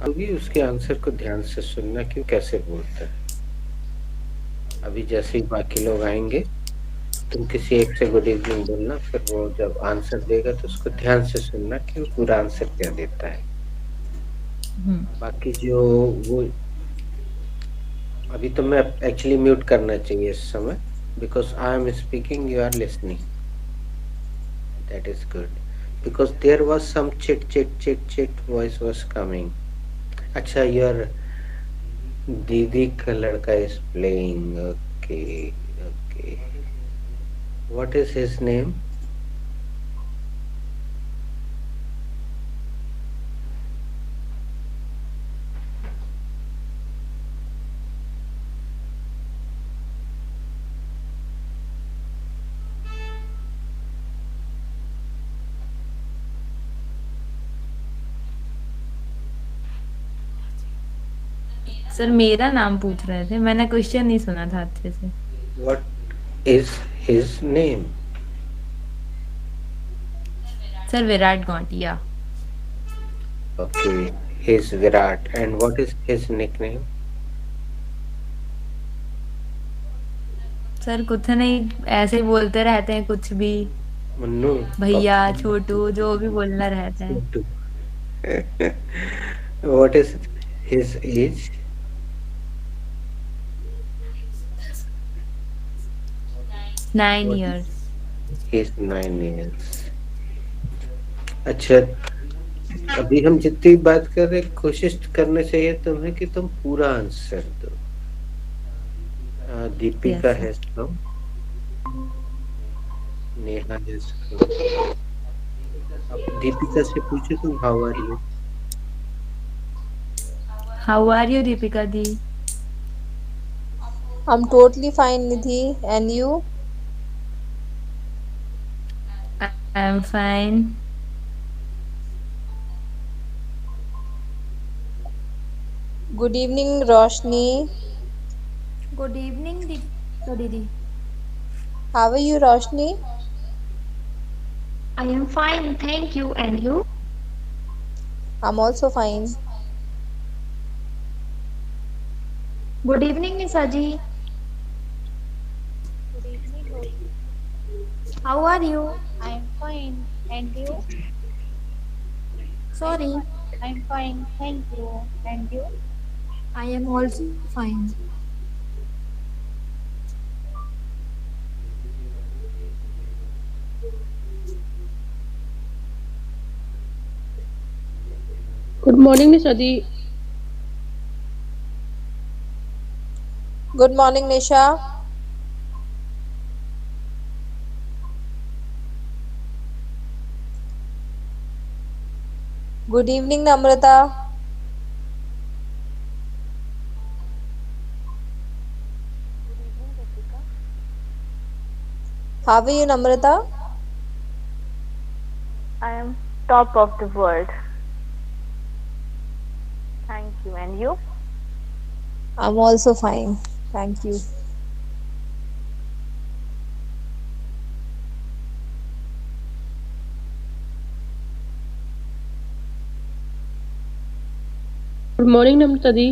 अभी उसके आंसर को ध्यान से सुनना कि वो कैसे बोलता है। अभी जैसे ही बाकी लोग आएंगे तुम किसी एक से गुड इवनिंग बोलना, फिर वो जब आंसर देगा तो उसको ध्यान से सुनना कि वो पूरा आंसर क्या देता है। बाकी जो वो अभी तो मैं एक्चुअली म्यूट करना चाहिए इस समय, because I am speaking, you are listening, that is good, because there was some chit chit chit chit voice was coming. अच्छा, योर दीदी का लड़का is playing, okay okay, what is his name? Sir मेरा नाम पूछ रहे थे, मैंने क्वेश्चन नहीं सुना था अच्छे से। What is his name? Sir Virat Gautiya. Okay, he's Virat. And what is his nickname? Sir कुछ नहीं, ऐसे ही बोलते रहते हैं कुछ भी, Munnu. भैया Papa. छोटू जो भी बोलना रहता है। Chotu. What is his age? 9 What? years। He's 9 years. अच्छा, अभी हम जितनी बात कर रहे कोशिश करना चाहिए तुम्हें कि तुम पूरा आंसर दो। Deepika yes sir. है कम, नेहा है कम। अब दीपिका से पूछो तुम, how are you? How are you Deepika दी? I'm totally fine, Nidhi. And you? I am fine. Good evening, Roshni. Good evening Deepika दीदी। How are you, Roshni? I am fine thank you and you. I'm also fine. गुड इवनिंग Nisha ji. Good evening, Roshni. How are you? I am fine. And you? Sorry. I am fine. Thank you. And you? I am also fine. Good morning Nisha the. Good morning, Nisha. Good evening, Namrata. Good evening, Ritika. How are you, Namrata? I am top of the world. Thank you. And you? I'm also fine. Thank you. Good morning Namrata दी।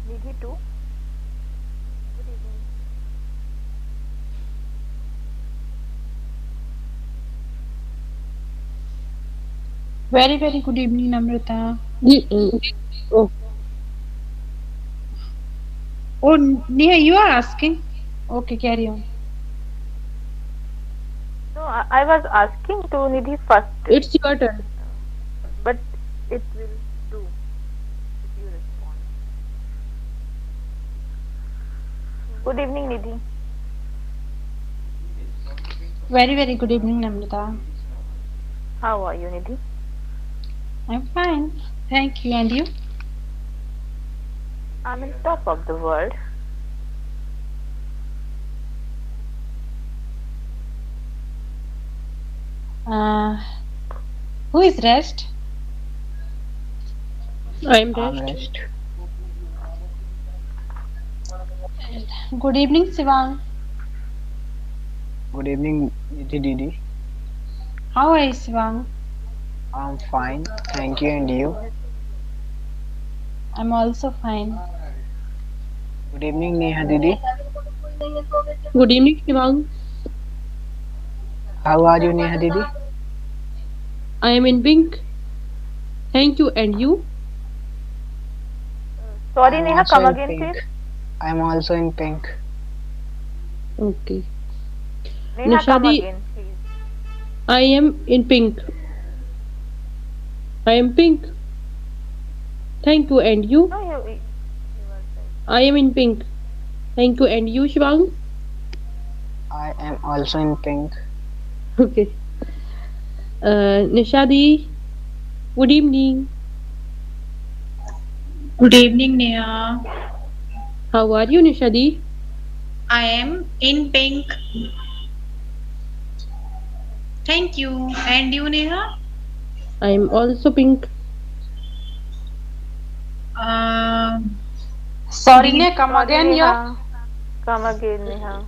Nidhi too. Good evening. Very good evening, Namrata. जी ओ, Oh, Neha, you are asking? Okay, carry on. No, I was asking to Nidhi first, it's your turn. but it will do if you respond. Good evening, Nidhi. Very good evening, Namrata. How are you, Nidhi? I'm fine. Thank you. And you? I'm on top of the world. Uh, who is rest? I am I'm rest. rest. Good evening, Sivang. Good evening, Nidhi Didi. How are you, Sivang? I'm fine, thank you, and you? I'm also fine. Good evening, Neha Didi. Good evening, Shivang. How are you, Neha Didi? I am in pink. Thank you. And you? Sorry, I'm Neha, also come in again, pink. please. I'm also in pink. Okay. Neha, come Nishadi, again, please. I am in pink. I am pink. Thank you. And you? No, you were right. I am in pink. Thank you. And you, Shivang? I am also in pink. Okay. Nishadi, good evening. Good evening, Neha. How are you, Nishadi? I am in pink. Thank you. And you, Neha? I am also pink. Sorry, Neha, come Sorry, again here. Neha. Come again, Neha.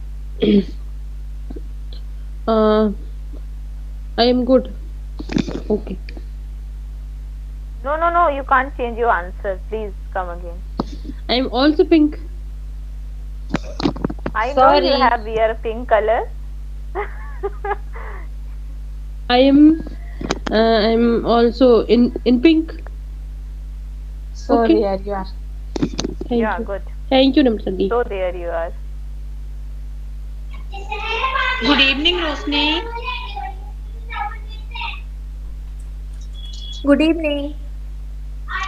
Uh, I am good. Okay. No, you can't change your answer. Please come again. I am also pink. I know you Sorry. have wear pink color. I'm also in pink. Sorry, Okay. you are. Thank Yeah, you. good. Thank you, Namsadi. So there you are. Good evening, Rosni. Good evening.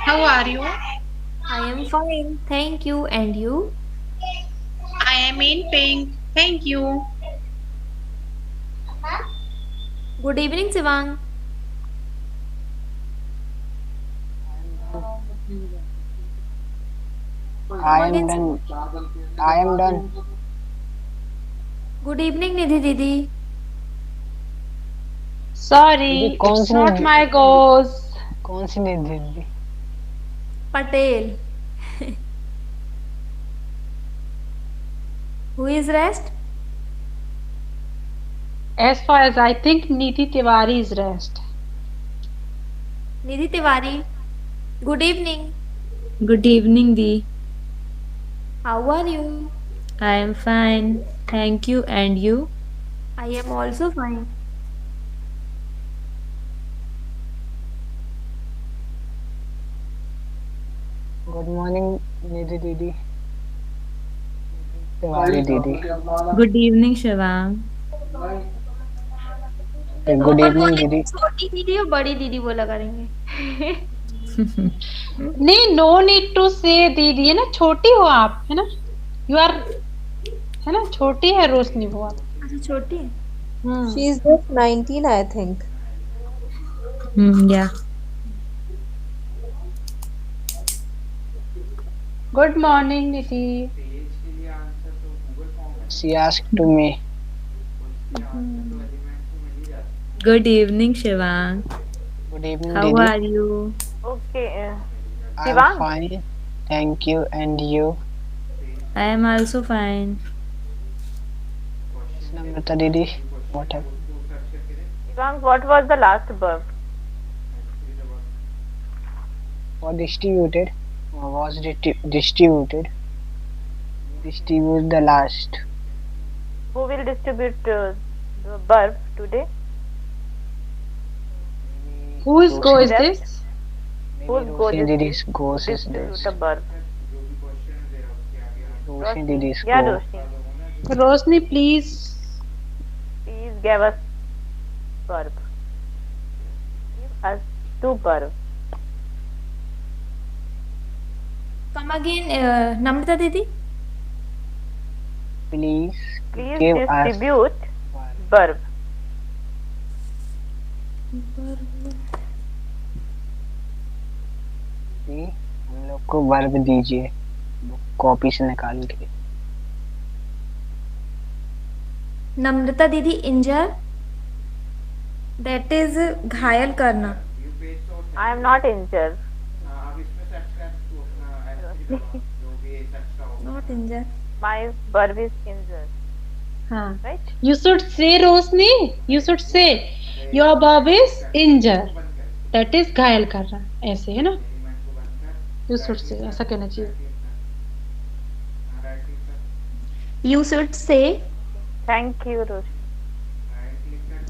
How are you? I am fine. Thank you. And you? I am in pink. Thank you. Good evening, Sivang. Come I am again. done. I am done. Good evening, Nidhi Didi. Sorry, कौन it's C not Nidhi my ghost. कौन सी निधि दीदी? Patel. Who is rest? As far as I think, Nidhi Tiwari is rest. Nidhi Tiwari. Good evening. Good evening, Dee. How are you? I am fine. Thank you. And you? I am also fine. Good morning, Nidhi Didi. Tiwari Didi. Good evening, Shivang. Good और evening, बोले Didi. छोटी दीदी और बड़ी दीदी बोला करेंगे नहीं, no need to say दीदी, है ना, छोटी हो आप, है ना, you are, है ना, छोटी है रोशनी वो आप. अच्छा छोटी है She is just 19, I think. Yeah. Good morning, Nidhi. She asked to me. Good evening, Shivang. Good evening, How Didi. are you? Okay. I'm Shivang? fine, thank you, and you? I am also fine. Namrata Didi, what happened? Shivang, what was the last verb? Or distributed? Or was distributed? Distribute the last. Who will distribute the verb today? Whose go is Just this? whose Maybe goal Roshni is Didi's this? goals is Distribute this. a verb. Roshni Didi's Yeah, goal. Roshni. Rosni, please. Please give us verb. Give us two verb. come again Namrata didi Please Please give us distribute verb. कि हम लोग को verb दीजिए copy से निकाल के. नम्रता दीदी इंजर that is घायल करना I am not injured. Not injure My verb is injured, हाँ. right? You should say Roshni. You should say your verb is injure. That is घायल करना. ऐसे है ना? You should say ऐसा कहना चाहिए. You should say Thank you, Roshni.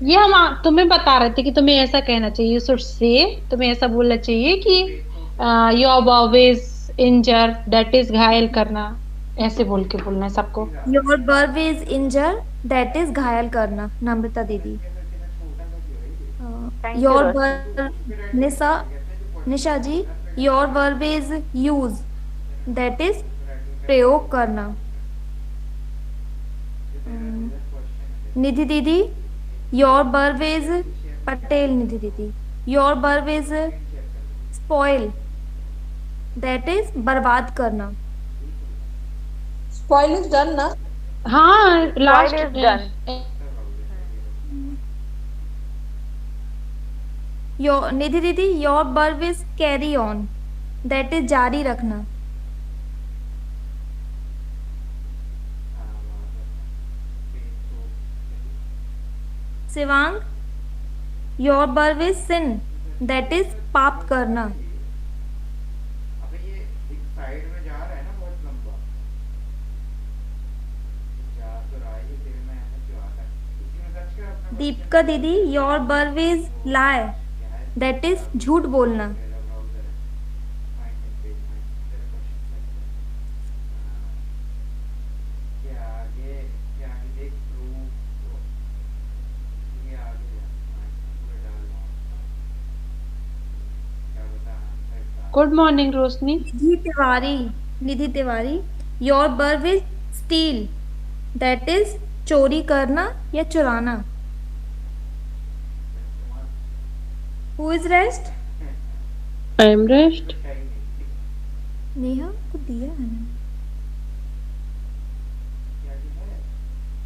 ये हम तुम्हें बता रहे थे कि तुम्हें ऐसा कहना चाहिए. You should say तुम्हें ऐसा बोलना चाहिए कि your verb is injure. That is घायल करना. ऐसे बोल के बोलना है सबको. your verb is injure. That is घायल करना. नम्रता दीदी. Thank your you, verb Nisha ji. Your verb is use. That is प्रयोग करना. निधि दीदी. Your verb is पटेल निधि दीदी. Your verb is spoil. That is बर्बाद करना. Spoil is done ना. हाँ लास्ट is done. Your निधि दीदी. Your verb is carry on. That is जारी रखना. Shivang. Your verb is sin. That is पाप करना. अबे ये एक साइड में जा रहा है ना बहुत लंबा जा तो रहा है ये तेरे में ऐसा क्यों आता है इसी में सर्च कर अपना दीपिका दीदी. Your verb is lie. That is झूठ बोलना. तेरा ब्राउजर है फाइंड पेज में तेरा क्वेश्चन क्या आगे देख प्रूफ ये आगे जा पूरा डाल रहा हूँ क्या बता answer good morning Roshni. Nidhi Tiwari. Your verb is steal. That is चोरी करना या चुराना. Who is rest? I am rest. Neha को दिया है ना.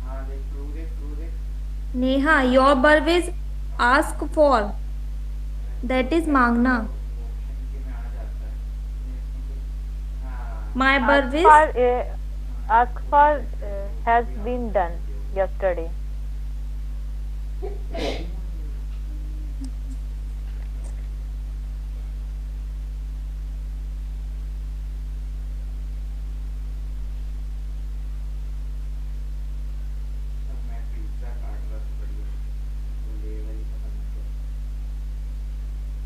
हाँ देख प्रूफ देख Neha. Your verb is ask for. That is मांगना. ऑप्शन के में आ जाता है हाँ My verb is Ask for has been done yesterday. मैं पिज्जा काट रहा था बढ़िया वो लेवल ही खत्म हो गया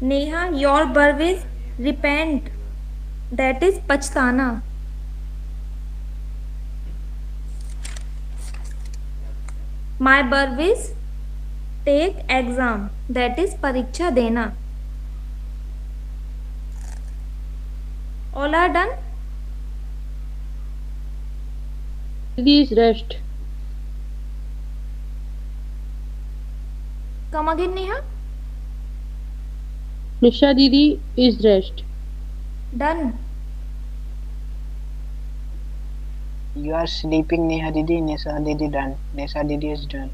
Neha. Your verb is repent. That is पछताना. My verb is take exam. That is परीक्षा देना. All are done. Didi is rest. Come again, Neha. Nisha Didi is rest. Done. You are sleeping, Neha Didi. Nisa Didi done. Nisa Didi is done.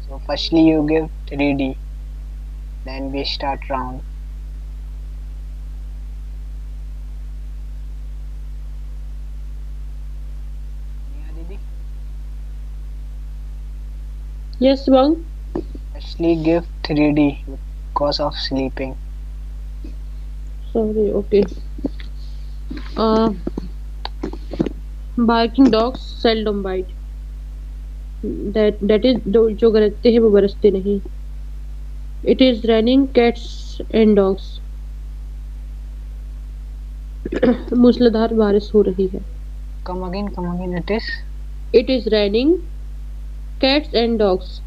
So firstly you give 3D. Then we start round. Neha Didi. Yes, Bang. Firstly give 3D because of sleeping. Sorry. Okay. Barking dogs seldom bite. That is जो गरजते हैं वो बरसते नहीं. It is raining cats and dogs. मूसलाधार बारिश हो रही है. Come again it is. It is raining cats and dogs.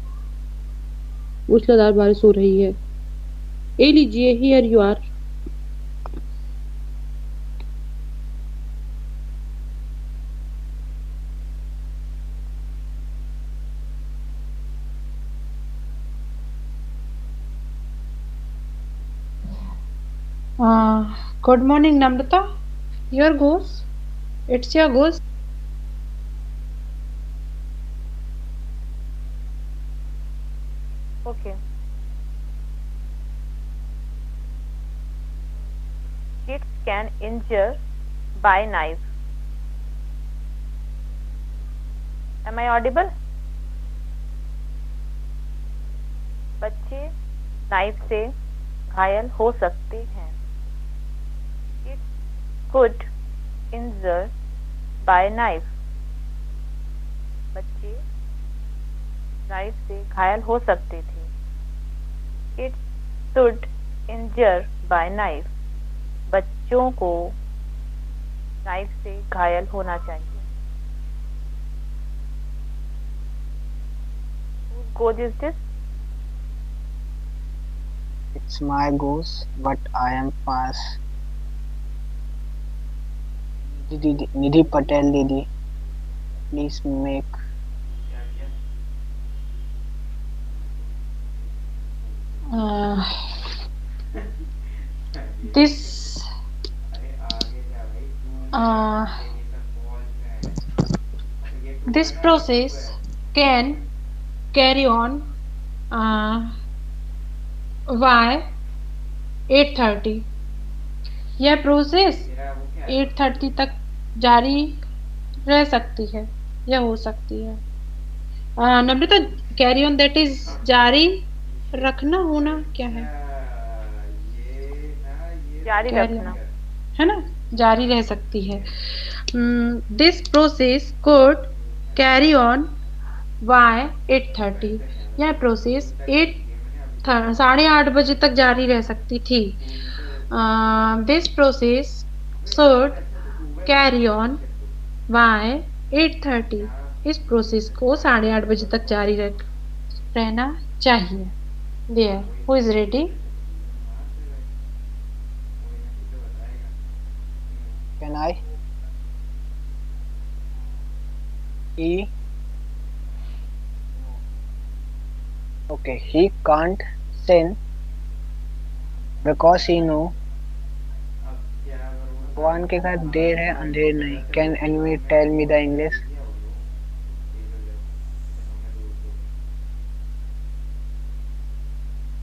मूसलाधार बारिश हो रही है. ए लीजिए here you are. Good morning, Namrata. Your goes. It's your goes. Okay. Kids can injure by knife. Am I audible? बच्चे नाइफ से घायल हो सकते हैं. It could injure by knife. बच्चे नाइफ से घायल हो सकते थे. It should injure by knife. बच्चों को नाइफ से घायल होना चाहिए. Whose goal is this? It's my goose, but I am pass. Nidhi Patel Didi, please make. क्या किया? This अरे आगे जा भाई तू. uh, ये सब कॉल पे है. अब ये this process can carry on by 8:30. यह प्रोसेस तेरा वो क्या है? 8:30 तक जारी रह सकती है या हो सकती है. नम्रता, कैरी ऑन दैट इज जारी रखना होना क्या है? ये ना ये जारी Carry रखना. है ना, जारी रह सकती है. This process could carry on by 8:30. यह प्रोसेस 8:30 बजे तक जारी रह सकती थी. This process should carry on by 8:30. इस प्रोसेस को 8:30 बजे तक जारी रहना चाहिए. There, who is ready? Can I? He. Okay, he can't sin because he know अब क्या करूँ? भगवान के घर देर है अंधेर नहीं. Can anyone tell me the English?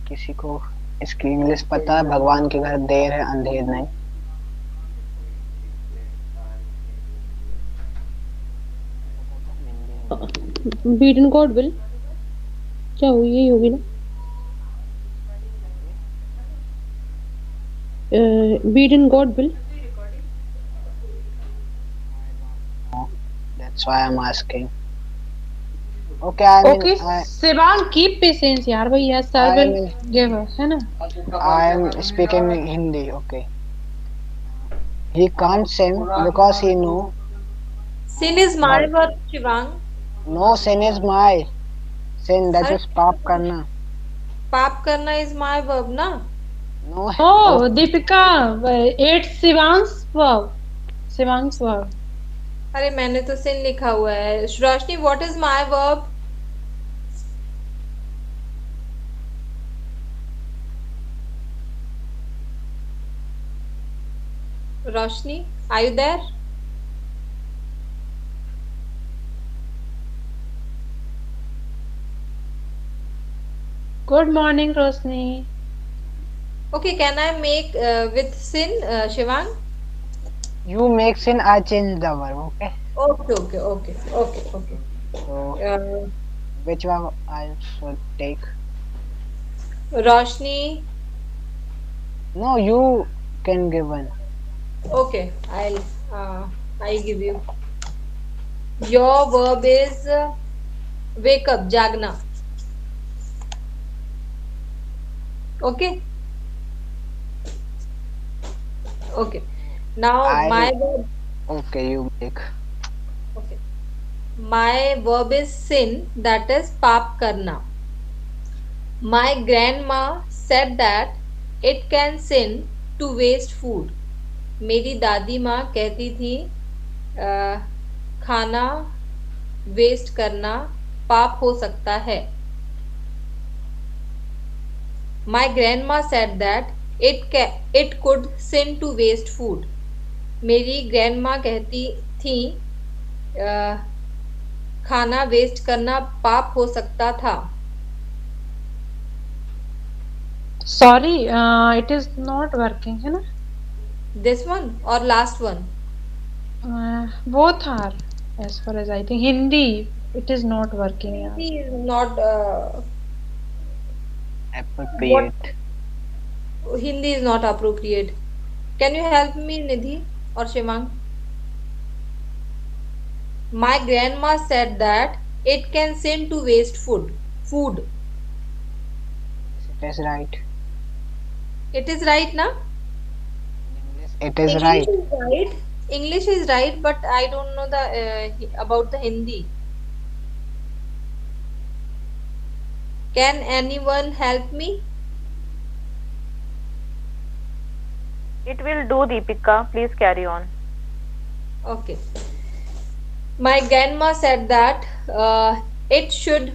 किसी को इसकी इंग्लिश पता है? भगवान के घर देर है अंधेर नहीं. बीट इन गॉड विल क्या हुई, यही होगी ना? Beat in God will. That's why I'm asking. Okay, I mean, okay Shivang, keep patience यार भाई. यस सर विल गिव है ना. I am speaking Hindi. Okay. He can't sin because he know. Sin is my verb, Shivang. No, sin is my. Sin, that is पाप करना. पाप करना is my verb ना. No. Oh Deepika, it's Shivang's verb. Shivang's verb. अरे मैंने तो sin लिखा हुआ है. Roshni, what is my verb? Roshni, are you there? Good morning Roshni. Okay, can I make with sin, Shivang? You make sin, I change the verb. Okay. Okay. So, which one I should take? Roshni, No, you can give one. okay, I'll give you. Your verb is wake up, jagna. Okay. Now my verb. Okay, you make. Okay. My verb is sin, that is पाप करना. My grandma said that it can sin to waste food. मेरी दादी माँ कहती थी खाना waste करना पाप हो सकता है. My grandma said that it could sin to waste food. मेरी ग्रैंडमा कहती थी खाना वेस्ट करना पाप हो सकता था. Sorry, it is not working है ना. This one or last one? Both are as far as I think. Hindi It is not working, yaar. Hindi is not what Appropriate. Hindi is not appropriate. Can you help me, Nidhi or Shivang? My grandma said that it can sin to waste food. Food. It is right. It is right, na? It is English right. is right. English is right, but I don't know the about the Hindi. Can anyone help me? It will do, Deepika. Please carry on. Okay. My grandma said that it should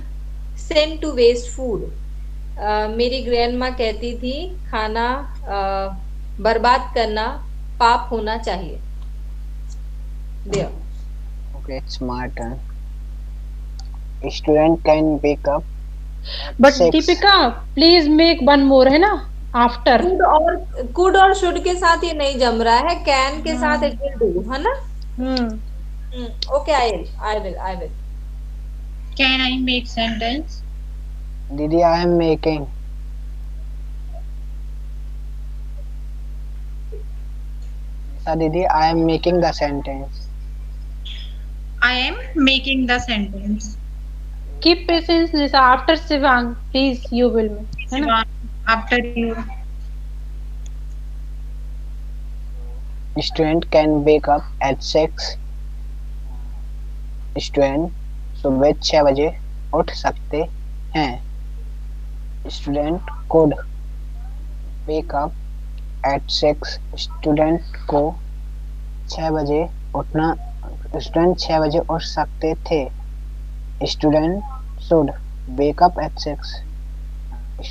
send to waste food. मेरी grandma कहती थी खाना बर्बाद करना पाप होना चाहिए. There. Okay, it's my turn. A student can wake up at But 6. Deepika, please make one more, है ना? After. could और should के साथ ये नहीं जम रहा है. Can के साथ it will do, है ना? Okay, I will. Can I make sentence? Didi, I am making. Nisa Didi, I am making the sentence. I am making the sentence. Keep patience, Nisa. After Shivang, please, you will make. है ना? After you. Student can wake up at 6. Student सुबह 6 बजे उठ सकते हैं. Student could wake up at 6. Student को 6 बजे उठना. Student 6 बजे उठ सकते थे. Student should wake up at 6.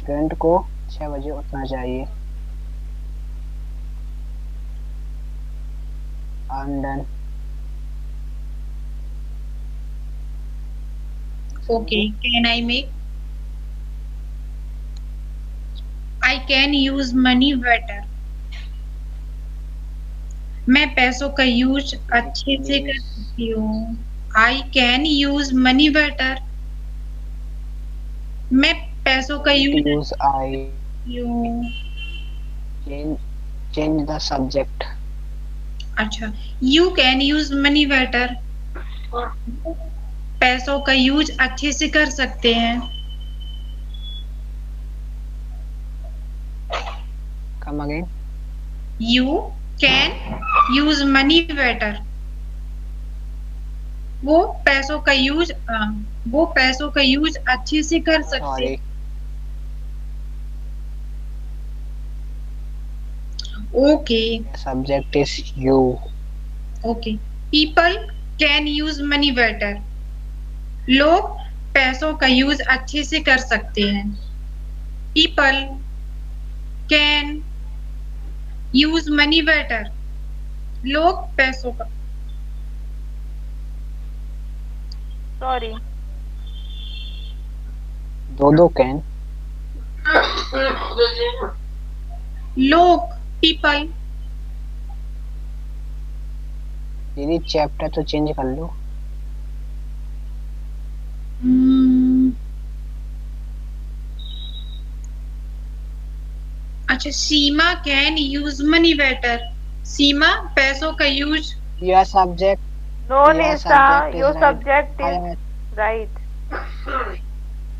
Student को 6 बजे उठना चाहिए. I'm done. Okay. Can I make? I can use money better. मैं पैसों का यूज अच्छे से कर सकती हूँ. I can use money better. मैं पैसों का use Use I. Change the subject. अच्छा. You can use money better. पैसों का यूज अच्छे से कर सकते हैं. Come again. You can use money better. वो पैसों का यूज अच्छे से कर सकते हैं. Sorry. Okay. Subject is you. Okay. People can use money better. लोग पैसों का यूज अच्छे से कर सकते हैं. People can use money better. लोग पैसों का Sorry. Dodo can. लोग people दीदी चैप्टर तो चेंज कर लो. अच्छा. सीमा कैन यूज मनी बेटर. सीमा पैसों का use. Your subject. No, Your Nisa. subject is Your right. subject is right.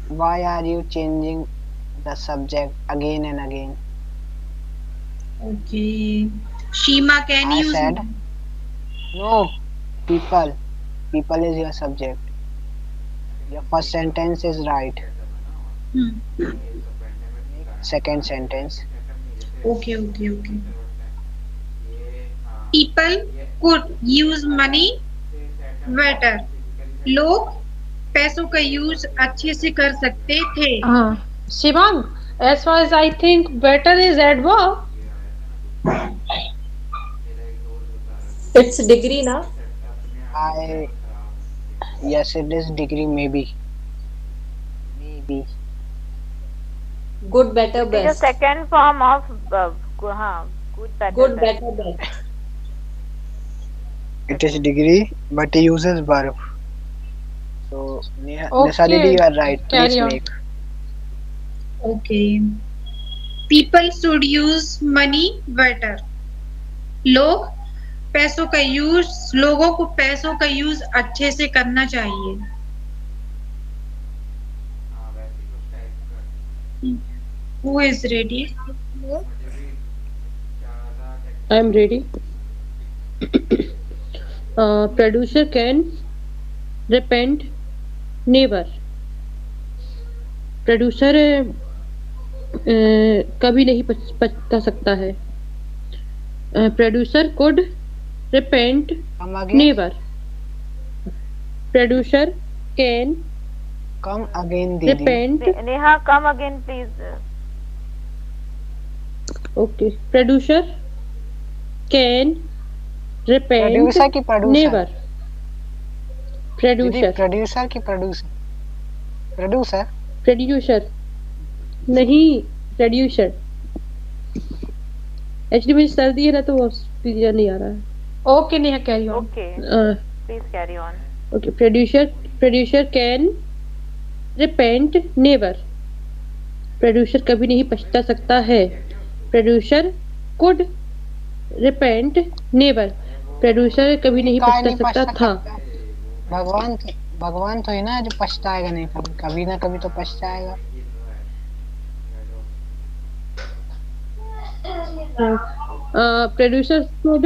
Why are you changing the subject again and again? Okay. Seema can I use. said no. People. People is your subject. Your first sentence is right. Second sentence. Okay. People could use money better. लोग पैसों का use अच्छे से कर सकते थे. Shivang, as far as I think, better is adverb. It's degree, na? Yes, it is degree. Maybe. Good, better, It is a best. second form of good, better, Good, best. better, best. It is degree, but it uses verb. So Nisa Didi, you are right. Please carry on. make. Okay. People should use money better. लोग पैसों का use लोगों को पैसों का use अच्छे से करना चाहिए. हाँ वैसे ही कुछ टाइप का Who is ready? मुझे भी ज़्यादा I am ready. Producer can repent never. Producer कभी नहीं पछता सकता है. Producer could repent Come again. Never. Producer can Come again, Didi. Repent. Neha come again please. Okay. Producer can repent Producer की producer. Never. Didi, producer. producer की producer. Producer. Producer नहीं, producer. Actually मुझे सर्दी है ना, तो वो क्लियर नहीं आ रहा है. Okay, Neha, carry on. Okay please carry on. Okay. Producer can repent never. Producer कभी नहीं पछता सकता है. Producer could repent never. Producer कभी नहीं काय पछता नहीं सकता पछता था. सकता. भगवान तो है ना जो पछताएगा नहीं, कभी ना कभी तो पछताएगा. Producer could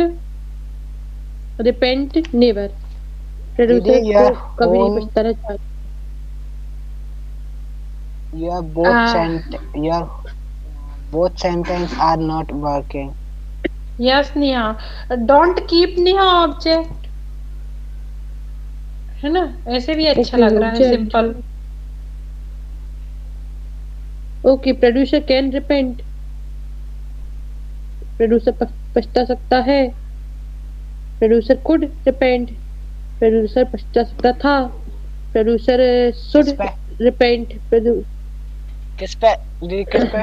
repent never. Producer Didi, को your कभी नहीं whole- पछताना चाहिए. Your both sentence are not working. Yes, Neha. Don't keep Neha object. है ना, ऐसे भी अच्छा Okay, लग रहा है. object. Simple. Okay. Producer can repent. Producer पछता सकता है. Producer could repent. प्रोड्यूसर पछता सकता था. प्रोड्यूसर शुड किस पे? रिपेंट. किस पे? Didi, किस पे?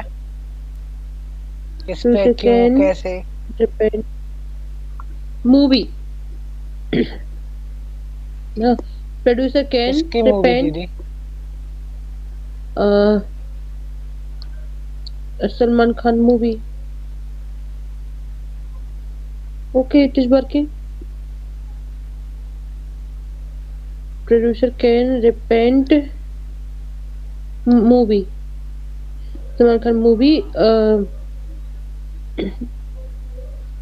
किस पे? Producer क्यों? can- कैसे? Repent movie. प्रोड्यूसर कैन किसकी मूवी रिपेंट. दीदी? Salman Khan movie. Okay, it is working. Producer can repent movie. Salman Khan movie.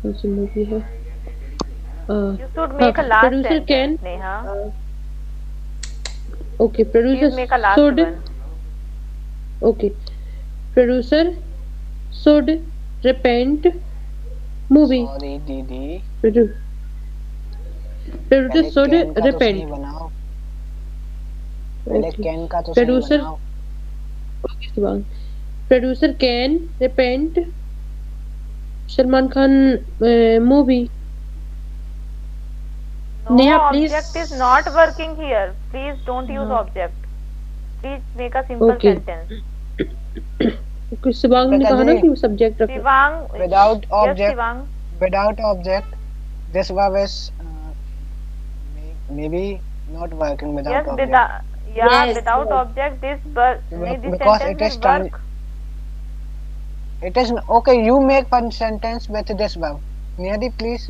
कौन सी मूवी है? You should make a last producer can. Sentence Neha. Okay. Please producer make a last should. One. Okay. Producer should repent movie. Sorry दीदी. Producer should can का तो सही repent. बनाओ. पहले okay. Can का तो सही प्रोड्यूसर. बनाओ. Producer can repent Salman Khan movie. No, Neha, please. object is not working here. Please don't use object. Please make a simple Okay. sentence. कुछ शिवांग ने कहा ना कि वो सब्जेक्ट रखो. Shivang. Without Yes, object. Shivang. Without object, this verb is maybe not working without Yes, object. Yes, without yes. object, this Because it sentence is will work. It is okay. You make one sentence with this verb. Niyadi, please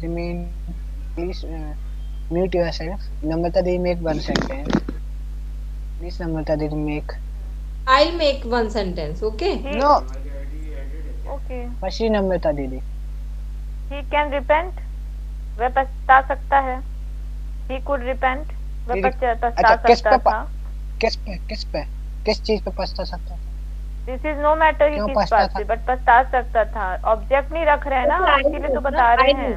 remain. Please mute yourself. Namrata Didi, make one sentence. Please, Namrata Didi, make. I'll make one sentence, okay? No, Okay. Pashi Namrata Didi. He can repent. वह पछता सकता है. He could repent. वह ठीक है. पछता अच्छा, किस सकता पे था. किस चीज पे पछता सकता था? This is no matter क्यों किस पछता बात था? से, बट पछता सकता था. ऑब्जेक्ट नहीं रख रहे हैं ना, इसीलिए तो बता रहे हैं.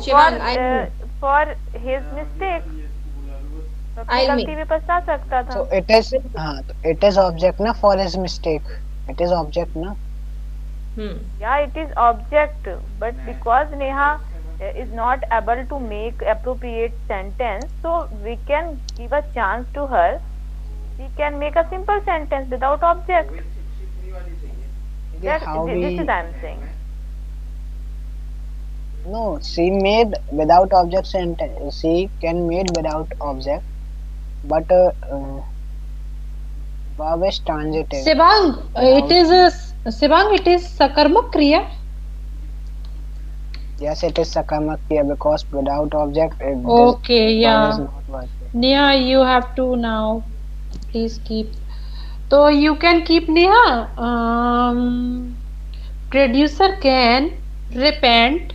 Shivang, I know. For his mistake. अपनी I गलती mean. पे पछता सकता था. So it is तो it is object ना for his mistake. It is object ना. Yeah, it is object, but because Neha is not able to make appropriate sentence, so we can give a chance to her. She can make a simple sentence without object. Didi, how This is we I am saying. no, she made without object sentence. She can made without object. but verb is transitive. Sibang, it is sakarmak kriya. Yes, it is sakarmak kriya because without object it Okay, verb is yeah. not working. Neha, you have to now. Please keep. So you can keep Neha. Producer can repent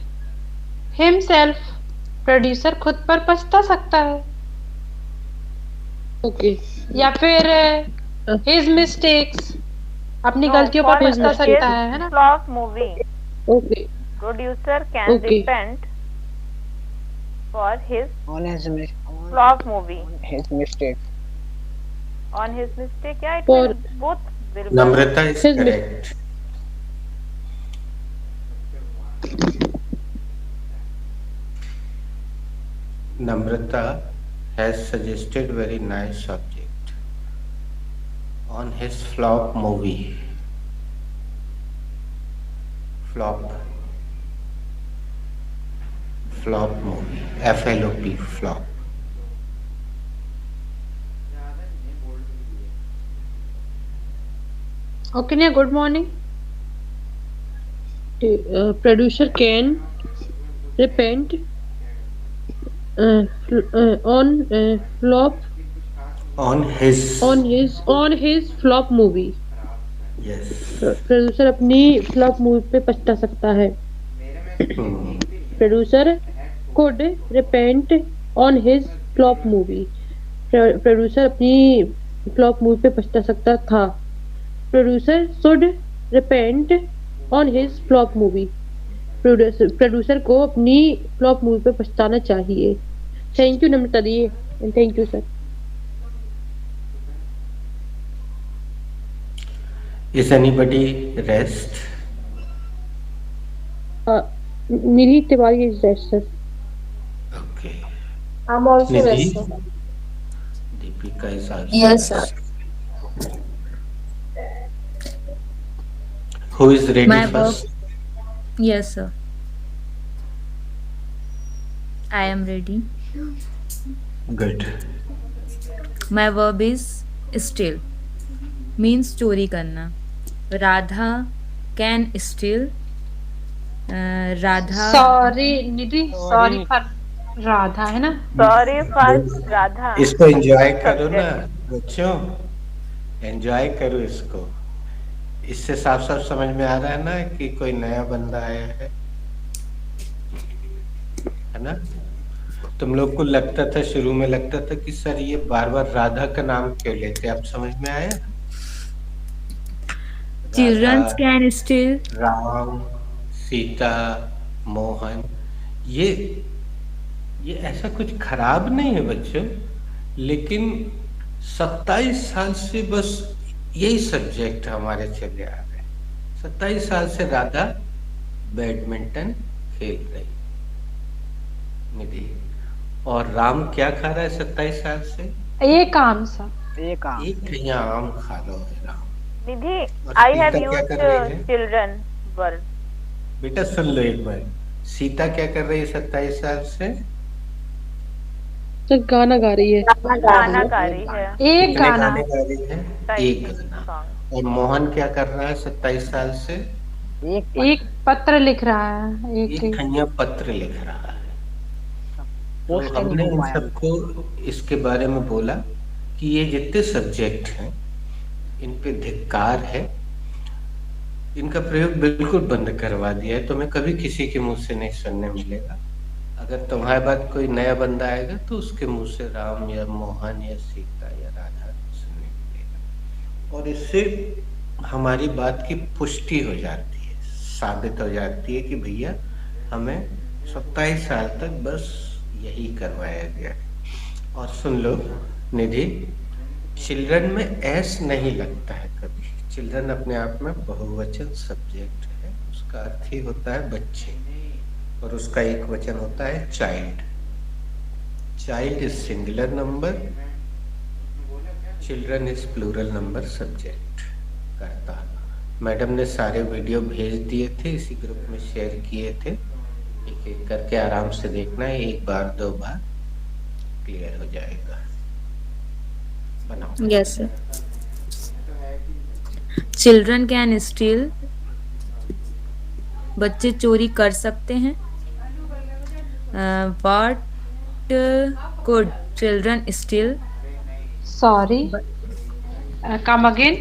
himself. Producer खुद पर पछता सकता है. Okay. या फिर his mistakes, अपनी गलतियों पर पछता सकता है ना? Flop movie. Okay. Producer can repent for his flop movie. His mistake. On his mistake, yeah, it For will both will be. Namrata is correct. Namrata has suggested very nice subject on his flop movie. Flop movie. FLOP, flop. Okay, Neha, good morning. Producer can repent on his flop movie. Yes. Producer अपनी flop movie पे पछता सकता है. Producer could repent on his flop movie. Producer अपनी flop movie पे पछता सकता था. Producer should repent on his flop movie. Producer को अपनी फ्लॉप मूवी पे पछताना चाहिए. Thank you Namrata the and thank you sir. Is anybody rest? Nidhi Tiwari is rest, sir. Okay. I'm also Nidhi? resting. Deepika is also Yes, sir. rest. Who is ready My first? Yes, sir. I am ready. Good. My verb is steal. Means चोरी करना. Radha can steal. Radha. Sorry, Nidhi. Sorry for Radha है ना? Sorry for Radha. इसको enjoy करो ना बच्चों, enjoy करो इसको. इससे साफ साफ समझ में आ रहा है ना कि कोई नया बंदा आया है ना. तुम लोग को लगता था, शुरू में लगता था कि सर ये बार बार राधा का नाम क्यों लेते. अब समझ में आया. Children can steal. Ram, Sita, Mohan, ये ऐसा कुछ खराब नहीं है बच्चों, लेकिन 27 साल से बस यही सब्जेक्ट हमारे चले आ रहे. 27 साल से राधा बैडमिंटन खेल रही निधि, और राम क्या खा रहा है 27 साल से? एक आम सा. एक आम. एक कहीं आम खा लो है राम. Nidhi, और I सीता have क्या used कर रही है? children word. बेटा सुन लो एक बार. सीता क्या कर रही है 27 साल से? सर गाना गा रही है. गाना गा रही है. एक कितने गाना. गाने गा रही है? एक गाना. और मोहन क्या कर रहा है 27 साल से? एक पत्र लिख रहा है. एक खनिया पत्र लिख रहा है. तो हमने इन सबको इसके बारे में बोला कि ये जितने सब्जेक्ट हैं इन पे धिक्कार है. इनका प्रयोग बिल्कुल बंद करवा दिया है. तुम्हें कभी किसी के मुंह से नहीं सुनने मिलेगा. अगर तुम्हारे बाद कोई नया बंदा आएगा तो उसके मुंह से राम या मोहन या सीता या राधा सुनने मिलेगा. और इससे हमारी बात की पुष्टि हो जाती है, साबित हो जाती है कि भैया हमें 27 साल तक बस यही करवाया गया. और सुन लो निधि, चिल्ड्रन में एस नहीं लगता है कभी. चिल्ड्रन अपने आप में बहुवचन सब्जेक्ट है. उसका अर्थ ही होता है बच्चे, और उसका एक वचन होता है child. Child is singular number, children is plural number subject करता. मैडम ने सारे वीडियो भेज दिए थे, इसी ग्रुप में शेयर किए थे. एक एक करके आराम से देखना है, एक बार दो बार क्लियर हो जाएगा. बनाओ। Yes sir. Children can steel, बच्चे चोरी कर सकते हैं। What could children steel? Sorry, come again.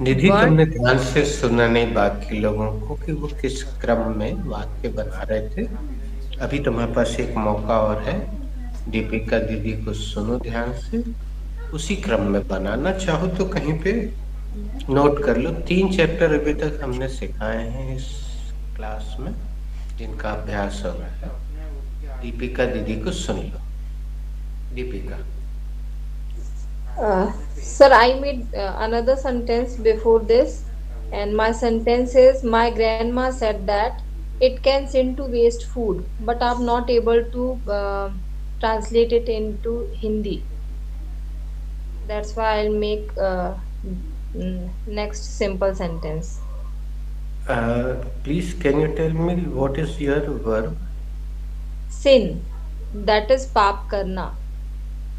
Nidhi, What? तुमने ध्यान से सुना नहीं बाकी लोगों को कि वो किस क्रम में वाक्य बना रहे थे। अभी तुम्हारे पास एक मौका और है। दीपिका दीदी को सुनो ध्यान से, उसी क्रम में बनाना। चाहो तो कहीं पे नोट कर लो। 3 चैप्टर अभी तक हमने सिखाए हैं इस क्लास में, जिनका अभ्यास हो रहा है। दीपिका दीदी को सुन लो। Deepika. Sir, I made another sentence before this, and my sentence is my grandma said that it can sin to waste food, but I'm not able to translate it into Hindi. That's why I'll make next simple sentence. Please, can you tell me what is your verb? Sin, that is paap karna.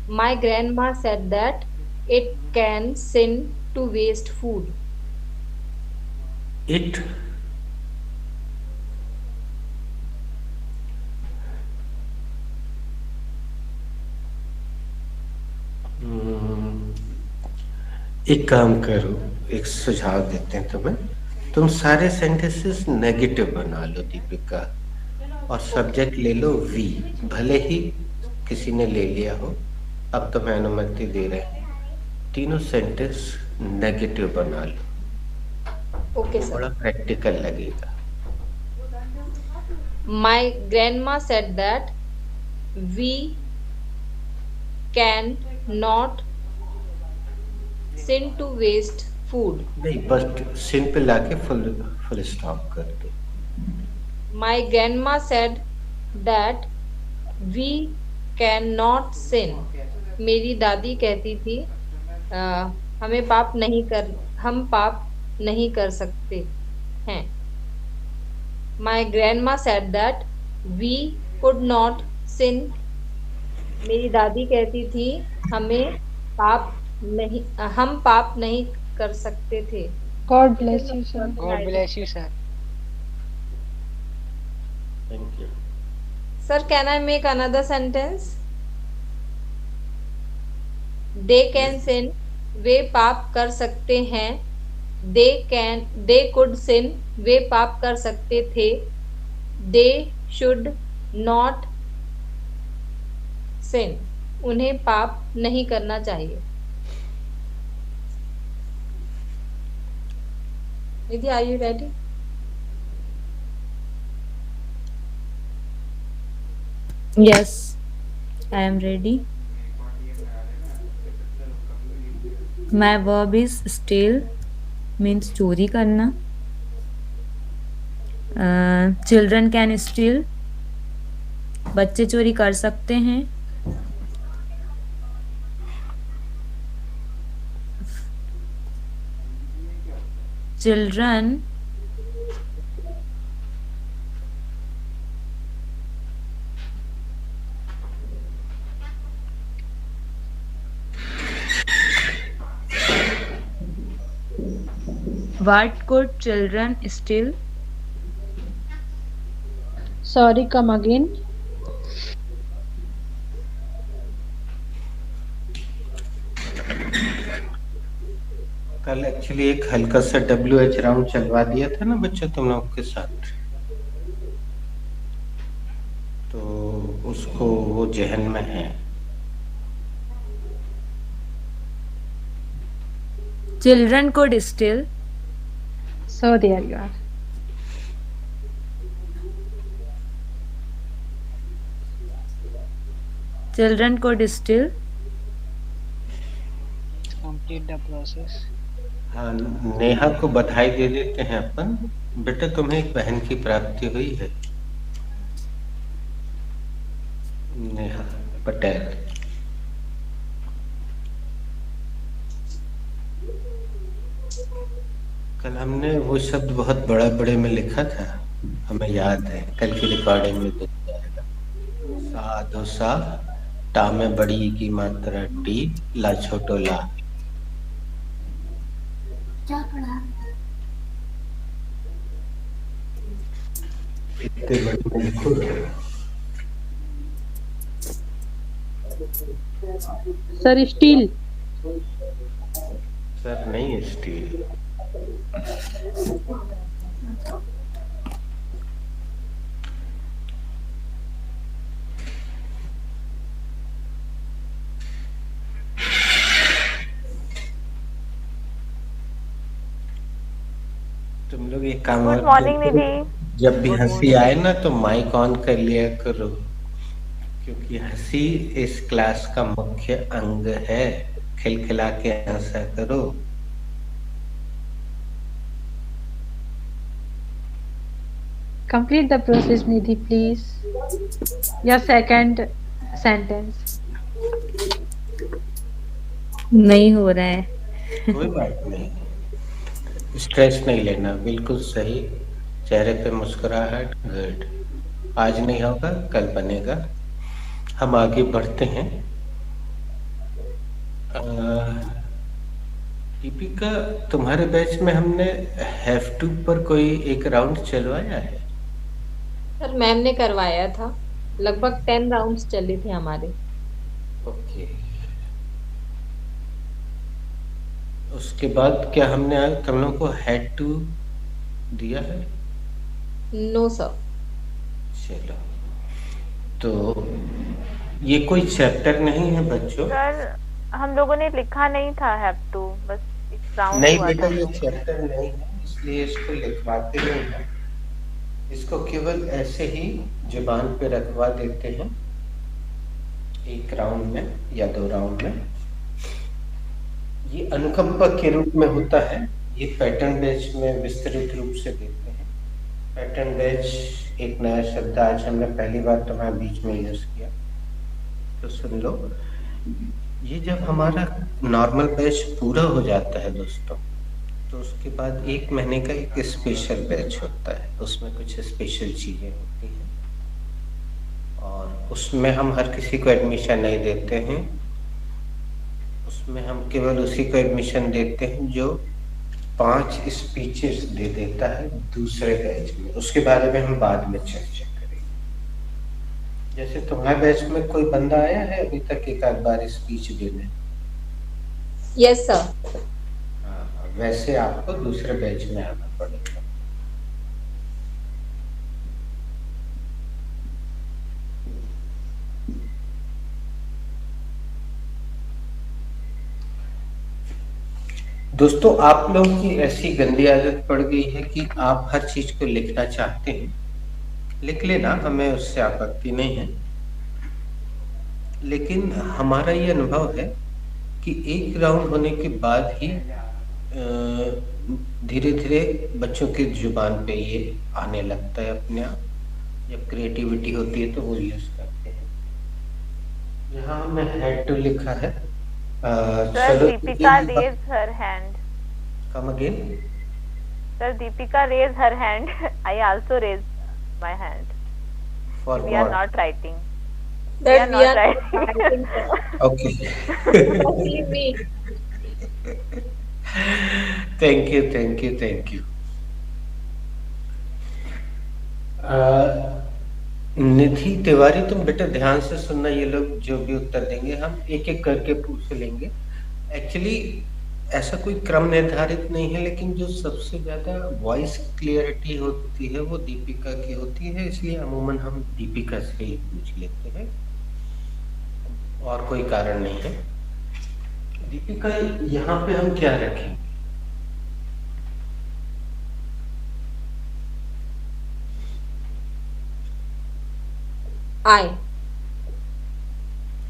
My grandma said that it can sin to waste food. It. एक काम करो, एक सुझाव देते हैं तुम्हें। तुम सारे सेंटेंसेस नेगेटिव बना लो दीपिका, और सब्जेक्ट ले लो वी। भले ही किसी ने ले लिया हो, अब तुम्हें अनुमति दे रहे हैं। तीनों सेंटेंस नेगेटिव बना लो। Okay, sir. बड़ा प्रैक्टिकल लगेगा। My grandma said that we can not sin to waste food. नहीं, बस सिन पे लाके फुल स्टॉप कर दो। My grandma said that we cannot sin. मेरी दादी कहती थी हम पाप नहीं कर सकते हैं। My grandma said that we could not sin. मेरी दादी कहती थी हम पाप नहीं कर सकते थे। God bless you sir. God bless you, sir. Thank you. Sir, can I make another sentence? They can sin. वे पाप कर सकते हैं। They could sin. वे पाप कर सकते थे। They should not sin. उन्हें पाप नहीं करना चाहिए। निधि, are you ready? Yes, I am ready. My verb is steal, means चोरी करना। Children can steal, बच्चे चोरी कर सकते हैं। Children What could children steal? Sorry, come again. कल एक्चुअली एक हल्का सा WH राउंड चलवा दिया था ना बच्चों तुम लोग के साथ, तो उसको वो जहन में है। Children could steal. So there you are. Children could steal. Complete the process. हाँ, नेहा को बधाई दे देते हैं अपन। बेटा, तुम्हें एक बहन की प्राप्ति हुई है, नेहा पटेल। कल हमने वो शब्द बहुत बड़ा बड़े में लिखा था, हमें याद है। कल की रिकॉर्डिंग में दिख जाएगा। साधु सा टा में बड़ी की मात्रा टी, ला छोटो ला। इतने बड़ी में लिखो। Sir steel. सर नहीं स्टील। तुम लोग एक काम गुड और मॉर्निंग करो, निधि। जब भी Good हंसी morning. आए ना तो माइक ऑन कर लिया करो, क्योंकि हंसी इस क्लास का मुख्य अंग है। खिलखिला के हंसा करो। Complete the process, Nidhi, please. Your second sentence. नहीं हो रहा है। कोई बात नहीं, स्ट्रेस नहीं लेना, बिल्कुल सही। चेहरे पे मुस्कुराहट, गुड। आज नहीं होगा कल बनेगा। हम आगे बढ़ते हैं। दीपिका, तुम्हारे बैच में हमने हैव टू पर कोई एक राउंड चलवाया है? सर मैम ने करवाया था, लगभग 10 राउंड्स चले थे हमारे। ओके। उसके बाद क्या हमने आज तुम लोगों को हैड टू दिया है? No sir. चलो, तो ये कोई चैप्टर नहीं है बच्चों। सर हम लोगों ने लिखा नहीं था हैव टू, बस एक राउंड नहीं हुआ बेटा, था। ये चैप्टर नहीं है, इसलिए इसको लिखवाते नहीं हैं। इसको केवल ऐसे ही जुबान पे रखवा देते हैं, एक राउंड में या 2 राउंड में। ये अनुकंपा के रूप में होता है। ये पैटर्न बैच में विस्तृत रूप से देते हैं। पैटर्न बैच एक नया शब्द आज हमने पहली बार तुम्हारे बीच में यूज किया, तो सुन लो। ये जब हमारा नॉर्मल बैच पूरा हो जाता है दोस्तों, तो उसके बाद 1 महीने का एक स्पेशल बैच होता है। उसमें कुछ स्पेशल चीजें होती हैं और उसमें हम हर किसी को एडमिशन नहीं देते हैं। उसमें हम केवल उसी को एडमिशन देते हैं जो 5 स्पीचेस दे देता है दूसरे बैच में। उसके बारे में हम बाद में चर्चा करेंगे। जैसे तुम्हारे बैच में कोई बंदा आया है अभी तक एक आध बार स्पीच देने? Yes sir. हाँ, वैसे आपको दूसरे बैच में आना पड़ेगा। दोस्तों, आप लोग की ऐसी गंदी आदत पड़ गई है कि आप हर चीज को लिखना चाहते हैं। लिख लेना, हमें उससे आपत्ति नहीं है, लेकिन हमारा ये अनुभव है कि एक राउंड होने के बाद ही धीरे धीरे बच्चों की जुबान पे ये आने लगता है अपने आप। जब क्रिएटिविटी होती है तो वो यूज करते हैं। यहाँ हमने हैड टू लिखा है। Sir Deepika raise her hand. Come again. Sir Deepika raise her hand. I also raise my hand. For We are what? not writing. We That are we not are writing. Okay. Only me. Thank you, thank you, thank you. निधि तिवारी, तुम बेटा ध्यान से सुनना। ये लोग जो भी उत्तर देंगे हम एक एक करके पूछ लेंगे। एक्चुअली ऐसा कोई क्रम निर्धारित नहीं है, लेकिन जो सबसे ज्यादा वॉइस क्लियरिटी होती है वो दीपिका की होती है, इसलिए अमूमन हम दीपिका से ही पूछ लेते हैं, और कोई कारण नहीं है। दीपिका, यहाँ पे हम क्या रखें? आई।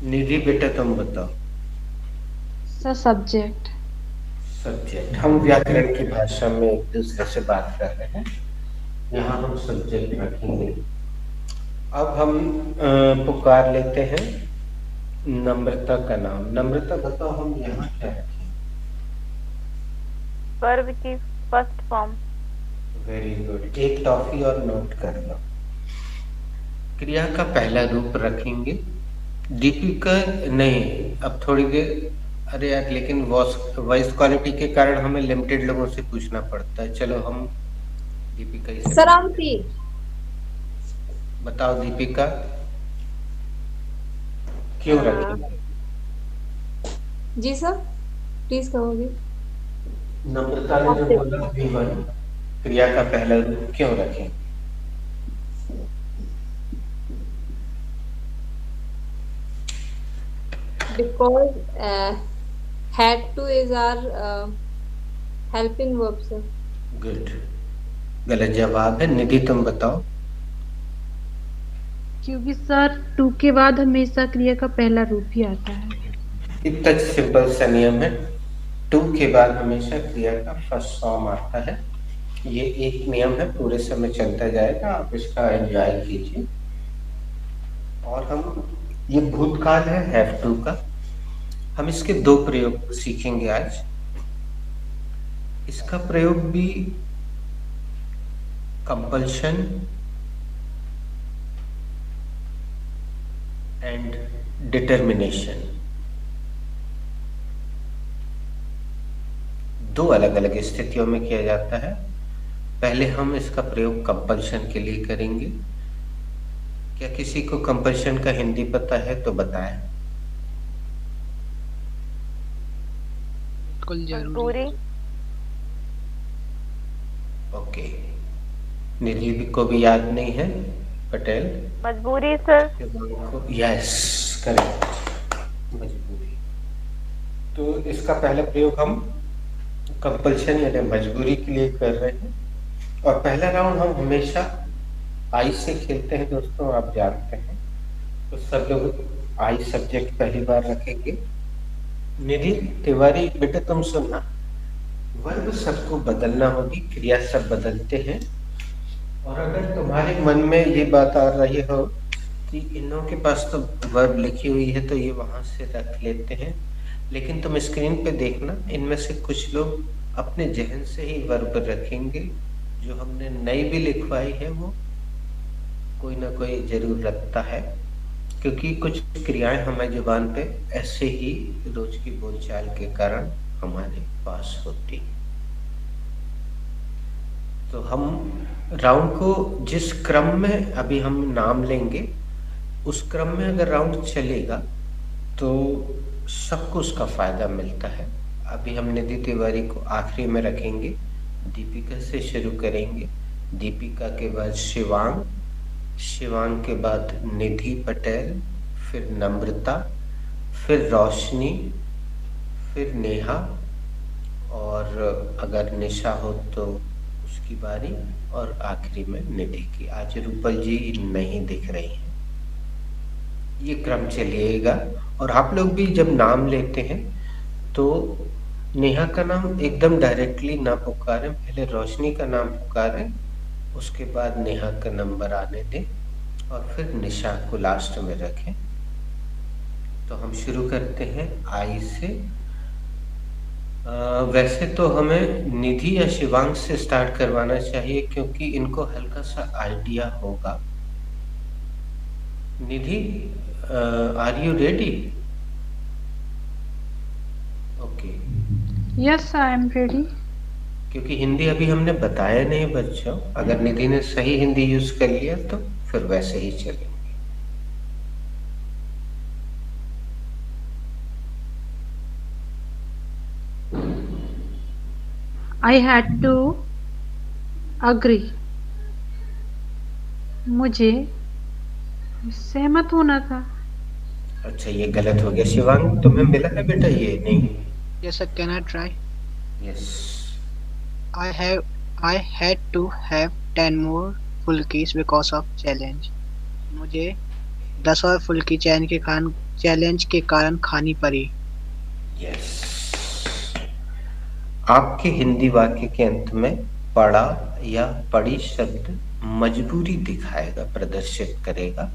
निधि बेटा तुम बताओ। Sir subject. सब्जेक्ट, हम व्याकरण की भाषा में एक दूसरे से बात कर रहे हैं, यहाँ हम सब्जेक्ट रखेंगे। अब हम पुकार लेते हैं नम्रता का नाम। नम्रता बताओ हम यहाँ क्या रखें? वर्ब की फर्स्ट फॉर्म। वेरी गुड, एक टॉफी और नोट कर लो। क्रिया का पहला रूप रखेंगे दीपिका नहीं, अब थोड़ी देर। अरे यार, लेकिन वॉइस क्वालिटी के कारण हमें लिमिटेड लोगों से पूछना पड़ता है। चलो हम दीपिका ही से सरांती। बताओ दीपिका, क्यों रखें? जी सर, प्लीज कहोगे। नम्रता ने जो बोला V1 क्रिया का पहला रूप क्यों रखें? Because had to is our helping verb sir. Good, गलत जवाब है। निधि तुम बताओ। क्योंकि सर टू के बाद हमेशा क्रिया का पहला रूप ही आता है। इतना सिंपल सा नियम है, टू के बाद हमेशा क्रिया का फर्स्ट फॉर्म आता है। ये एक नियम है, पूरे समय चलता जाएगा, आप इसका एंजॉय कीजिए। और हम, ये भूतकाल है हैव टू का, हम इसके दो प्रयोग सीखेंगे आज। इसका प्रयोग भी कंपल्शन एंड डिटर्मिनेशन, दो अलग अलग स्थितियों में किया जाता है। पहले हम इसका प्रयोग कंपल्शन के लिए करेंगे। क्या किसी को कंपल्शन का हिंदी पता है तो बताएं। बिल्कुल जरूरी। मजबूरी। ओके, निधि को भी याद नहीं है। पटेल। मजबूरी सर। यस, करेक्ट, मजबूरी। तो इसका पहला प्रयोग हम कंपल्शन यानी मजबूरी के लिए कर रहे हैं। और पहला राउंड हम हमेशा आई से खेलते हैं दोस्तों, आप जानते हैं। तो सब लोग आई सब्जेक्ट पहली बार रखेंगे। निधि तिवारी बेटा तुम सुनना, वर्ब सबको बदलना होगी, क्रिया सब बदलते हैं। और अगर तुम्हारे मन में ये बात आ रही हो कि इनों के पास तो वर्ब लिखी हुई है तो ये वहां से रख लेते हैं, लेकिन तुम स्क्रीन पे देखना, इनमें से कुछ लोग अपने जहन से ही वर्ब रखेंगे। जो हमने नई भी लिखवाई है वो कोई ना कोई जरूर रखता है, क्योंकि कुछ क्रियाएं हमारी जुबान पे ऐसे ही रोज की बोलचाल के कारण हमारे पास होती। तो हम राउंड को जिस क्रम में अभी हम नाम लेंगे उस क्रम में अगर राउंड चलेगा तो सबको उसका फायदा मिलता है। अभी हम निधि तिवारी को आखिरी में रखेंगे, दीपिका से शुरू करेंगे, दीपिका के बाद शिवांग, शिवांग के बाद निधि पटेल, फिर नम्रता, फिर रोशनी, फिर नेहा, और अगर निशा हो तो उसकी बारी, और आखिरी में निधि की। आज रूपल जी नहीं दिख रही हैं। ये क्रम चलिएगा। और आप लोग भी जब नाम लेते हैं तो नेहा का नाम एकदम डायरेक्टली ना पुकारें, पहले रोशनी का नाम पुकारें, उसके बाद नेहा का नंबर आने दें और फिर निशा को लास्ट में रखें। तो हम शुरू करते हैं आई से। वैसे तो हमें निधि या शिवांग से स्टार्ट करवाना चाहिए क्योंकि इनको हल्का सा आइडिया होगा। Nidhi, are you ready? Okay, yes I am ready. क्योंकि हिंदी अभी हमने बताया नहीं बच्चों, अगर निधि ने सही हिंदी यूज कर लिया तो फिर वैसे ही चलेंगे। I had to agree. मुझे सहमत होना था। अच्छा, ये गलत हो गया। शिवांग, तुम्हें मिला है बेटा? ये नहीं। Yes sir, can I try? Yes, I had to have 10 more फुल्कीज because of challenge. मुझे 10 और फुल्की चैलेंज के कारण खानी पड़ी। यस। आपके हिंदी वाक्य के अंत में पड़ा या पड़ी शब्द मजबूरी दिखाएगा, प्रदर्शित करेगा।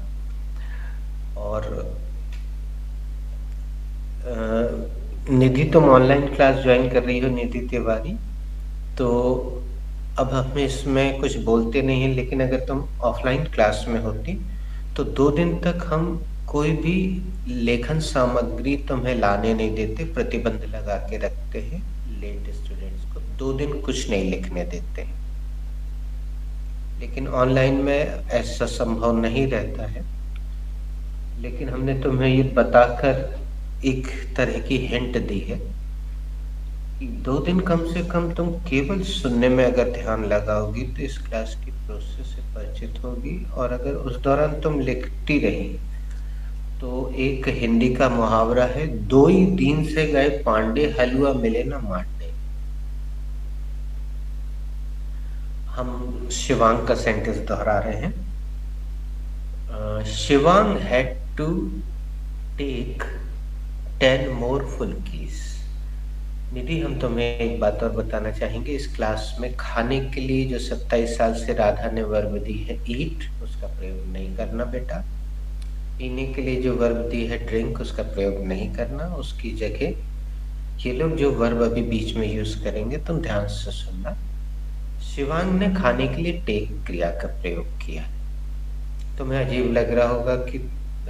और निधि तुम ऑनलाइन क्लास ज्वाइन कर रही हो, निधि तिवारी, तो अब हमें इसमें कुछ बोलते नहीं हैं, लेकिन अगर तुम ऑफलाइन क्लास में होती तो 2 दिन तक हम कोई भी लेखन सामग्री तुम्हें लाने नहीं देते, प्रतिबंध लगा के रखते हैं लेट स्टूडेंट्स को, 2 दिन कुछ नहीं लिखने देते हैं। लेकिन ऑनलाइन में ऐसा संभव नहीं रहता है। लेकिन हमने तुम्हें ये बताकर एक तरह की हिंट दी है कि 2 दिन कम से कम तुम केवल सुनने में अगर ध्यान लगाओगी तो इस क्लास की प्रोसेस से परिचित होगी। और अगर उस दौरान तुम लिखती रही तो एक हिंदी का मुहावरा है, 2 ही दिन से गए पांडे, हलवा मिले ना मांडे। हम शिवांग का सेंटेंस दोहरा रहे हैं। Shivang had to take 10 more फुल्कीज। निधि, हम तुम्हें एक बात और बताना चाहेंगे। इस क्लास में खाने के लिए जो 27 साल से राधा ने वर्ब दी है ईट, उसका प्रयोग नहीं करना बेटा। पीने के लिए जो वर्ब दी है ड्रिंक, उसका प्रयोग नहीं करना। उसकी जगह ये लोग जो वर्ब अभी बीच में यूज करेंगे तुम ध्यान से सुनना। शिवांग ने खाने के लिए टेक क्रिया का प्रयोग किया। तुम्हें अजीब लग रहा होगा कि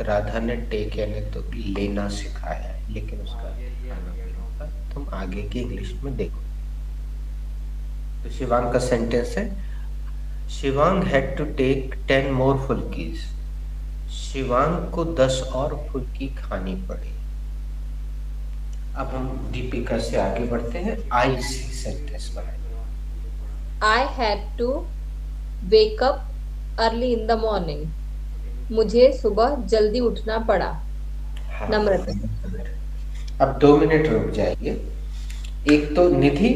राधा ने टेक यानी तो लेना सिखाया है, लेकिन उसका खाना पीना होगा। तुम आगे की इंग्लिश में देखो। तो शिवांग का सेंटेंस है, Shivang had to take 10 more फुल्कीज। शिवांग को 10 और फुल्की खानी पड़ी। अब हम दीपिका से आगे बढ़ते हैं। आई से सेंटेंस बनाए। I had to wake up early in the morning. मुझे सुबह जल्दी उठना पड़ा। हाँ, नम्रता। अब 2 मिनट रुक जाइए। एक तो निधि,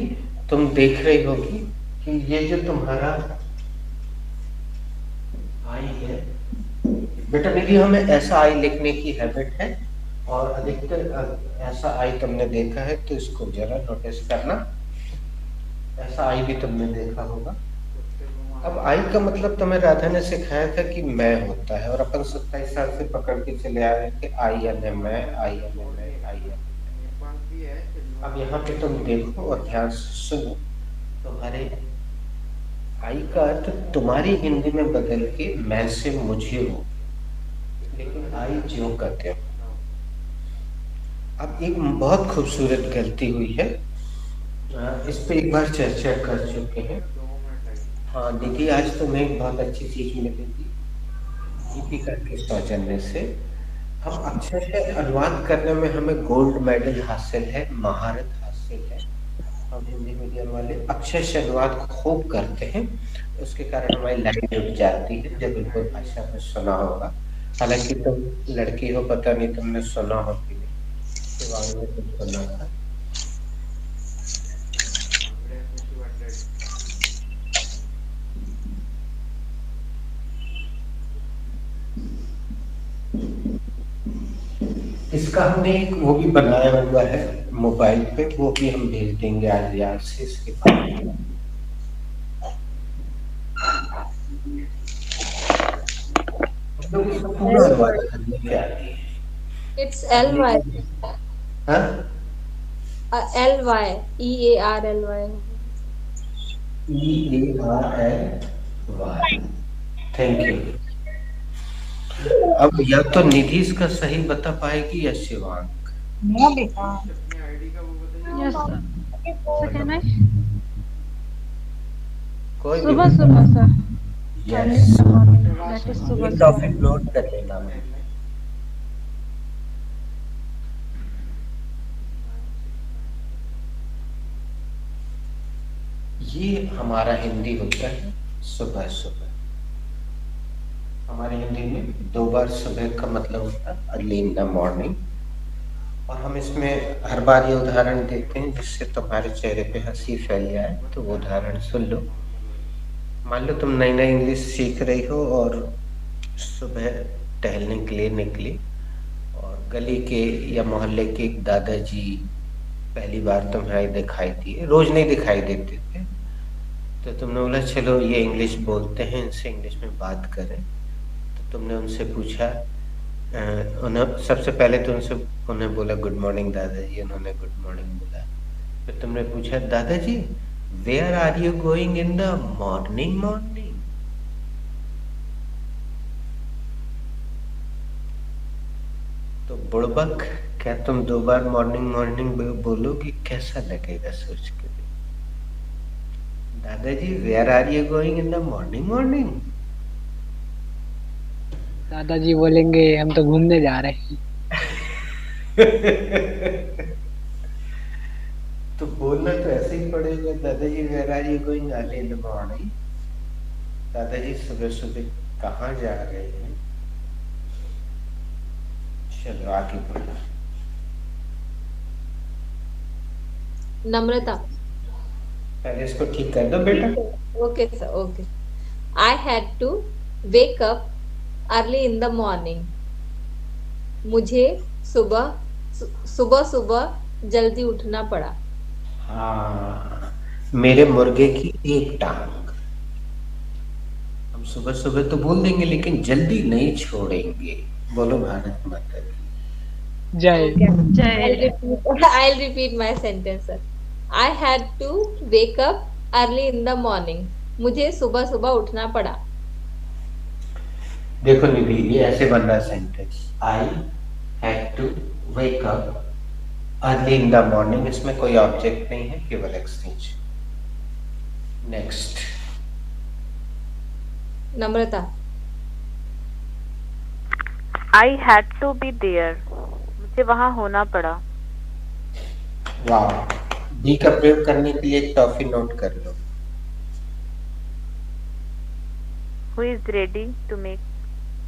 तुम देख रही होगी कि ये जो तुम्हारा आई है बेटा, निधि हमें ऐसा आई लिखने की हैबिट है और अधिकतर ऐसा आई तुमने देखा है, तो इसको जरा नोटिस करना। ऐसा आई भी तुमने देखा होगा। अब आई का मतलब तुम्हें राधा ने सिखाया था कि मैं होता है, और अपन 27 साल से पकड़ के चले आ रहे थे आई यानी मैं, आई यानी मैं, आई यानी। अब यहाँ पे तुम देखो और ध्यान से सुनो। तुम्हारे आई का अर्थ तुम्हारी हिंदी में बदल के मैं से मुझे हो, लेकिन आई ज्यों कहते हो। अब एक बहुत खूबसूरत गलती हुई है, इस पे एक बार चर्चा कर चुके हैं। हाँ दीदी, आज तुम्हें एक बहुत अच्छी चीज मिलेगी दीपिका के सौजन्य से। हम अक्षर से अनुवाद करने में हमें गोल्ड मेडल हासिल है, महारत हासिल है। हम हिंदी मीडियम वाले अक्षर से अनुवाद खूब करते हैं, उसके कारण हमारी लाइन जुट जाती है। जब बिल्कुल भाषा में सुना होगा, हालांकि तुम लड़की हो, पता नहीं तुमने सुना हो कि नहीं। शिवांग ने तुम सुना था। इसका हमने एक वो भी बनाया हुआ है मोबाइल पे, वो भी हम भेज देंगे आज याद से इसके बाद। It's L-Y. हाँ? L-Y. E-A-R-L-Y. E-A-R-L-Y। Thank you. अब या तो निधि इसका सही बता पाएगी या शिवांग। Yes sir. सेकंड है कोई सुबह सुबह सर। यस, दैट इज सुबह टॉपिक नोट कर लेना। ये हमारा हिंदी होता है सुबह सुबह। हमारे हिंदी में 2 बार सुबह का मतलब होता है अर्ली इन द मॉर्निंग। और हम इसमें हर बार ये उदाहरण देते हैं जिससे तुम्हारे चेहरे पे हंसी फैल जाए। तो वो उदाहरण सुन लो। मान लो तुम नई नई इंग्लिश सीख रही हो और सुबह टहलने के लिए निकली, और गली के या मोहल्ले के एक दादाजी पहली बार तुम्हें दिखाई दिए। रोज नहीं दिखाई देते थे, तो तुमने बोला चलो ये इंग्लिश बोलते हैं, इनसे इंग्लिश में बात करें। तो तुमने उनसे पूछा, उन्हें सबसे पहले तो उन्हें बोला गुड मॉर्निंग दादाजी। उन्होंने गुड मॉर्निंग बोला। फिर तुमने पूछा दादाजी where are you going in the morning morning. बुड़बक, क्या तुम 2 बार मॉर्निंग मॉर्निंग बोलोगी? कैसा लगेगा सोच के? दादाजी, where are you going in the morning morning? दादाजी बोलेंगे हम तो घूमने जा रहे हैं। तो बोलना तो ऐसे ही पड़ेगा, दादाजी where are you going early in the morning? दादाजी सुबह सुबह कहाँ जा रहे हैं? चलो आगे बढ़ो। नम्रता। पहले इसको ठीक कर दो बेटा। Okay sir, okay. I had to wake up early in the morning. मुझे सुबह सुबह जल्दी उठना पड़ा। हाँ, मेरे मुर्गे की एक टांग। हम सुबह सुबह तो बोल देंगे लेकिन जल्दी नहीं छोड़ेंगे। बोलो भारत माता की जय। I'll repeat my sentence, sir. I had to wake up early in the morning. मुझे सुबह सुबह उठना पड़ा। देखो निधि, ये ऐसे बन रहा sentence, I had to wake up early in the morning. इसमें कोई ऑब्जेक्ट नहीं है, केवल extension. Next Namrata. I had to be there, मुझे वहां होना पड़ा। वाह, डी का प्रयोग करने के लिए एक टॉफी नोट कर लो। Who is ready to make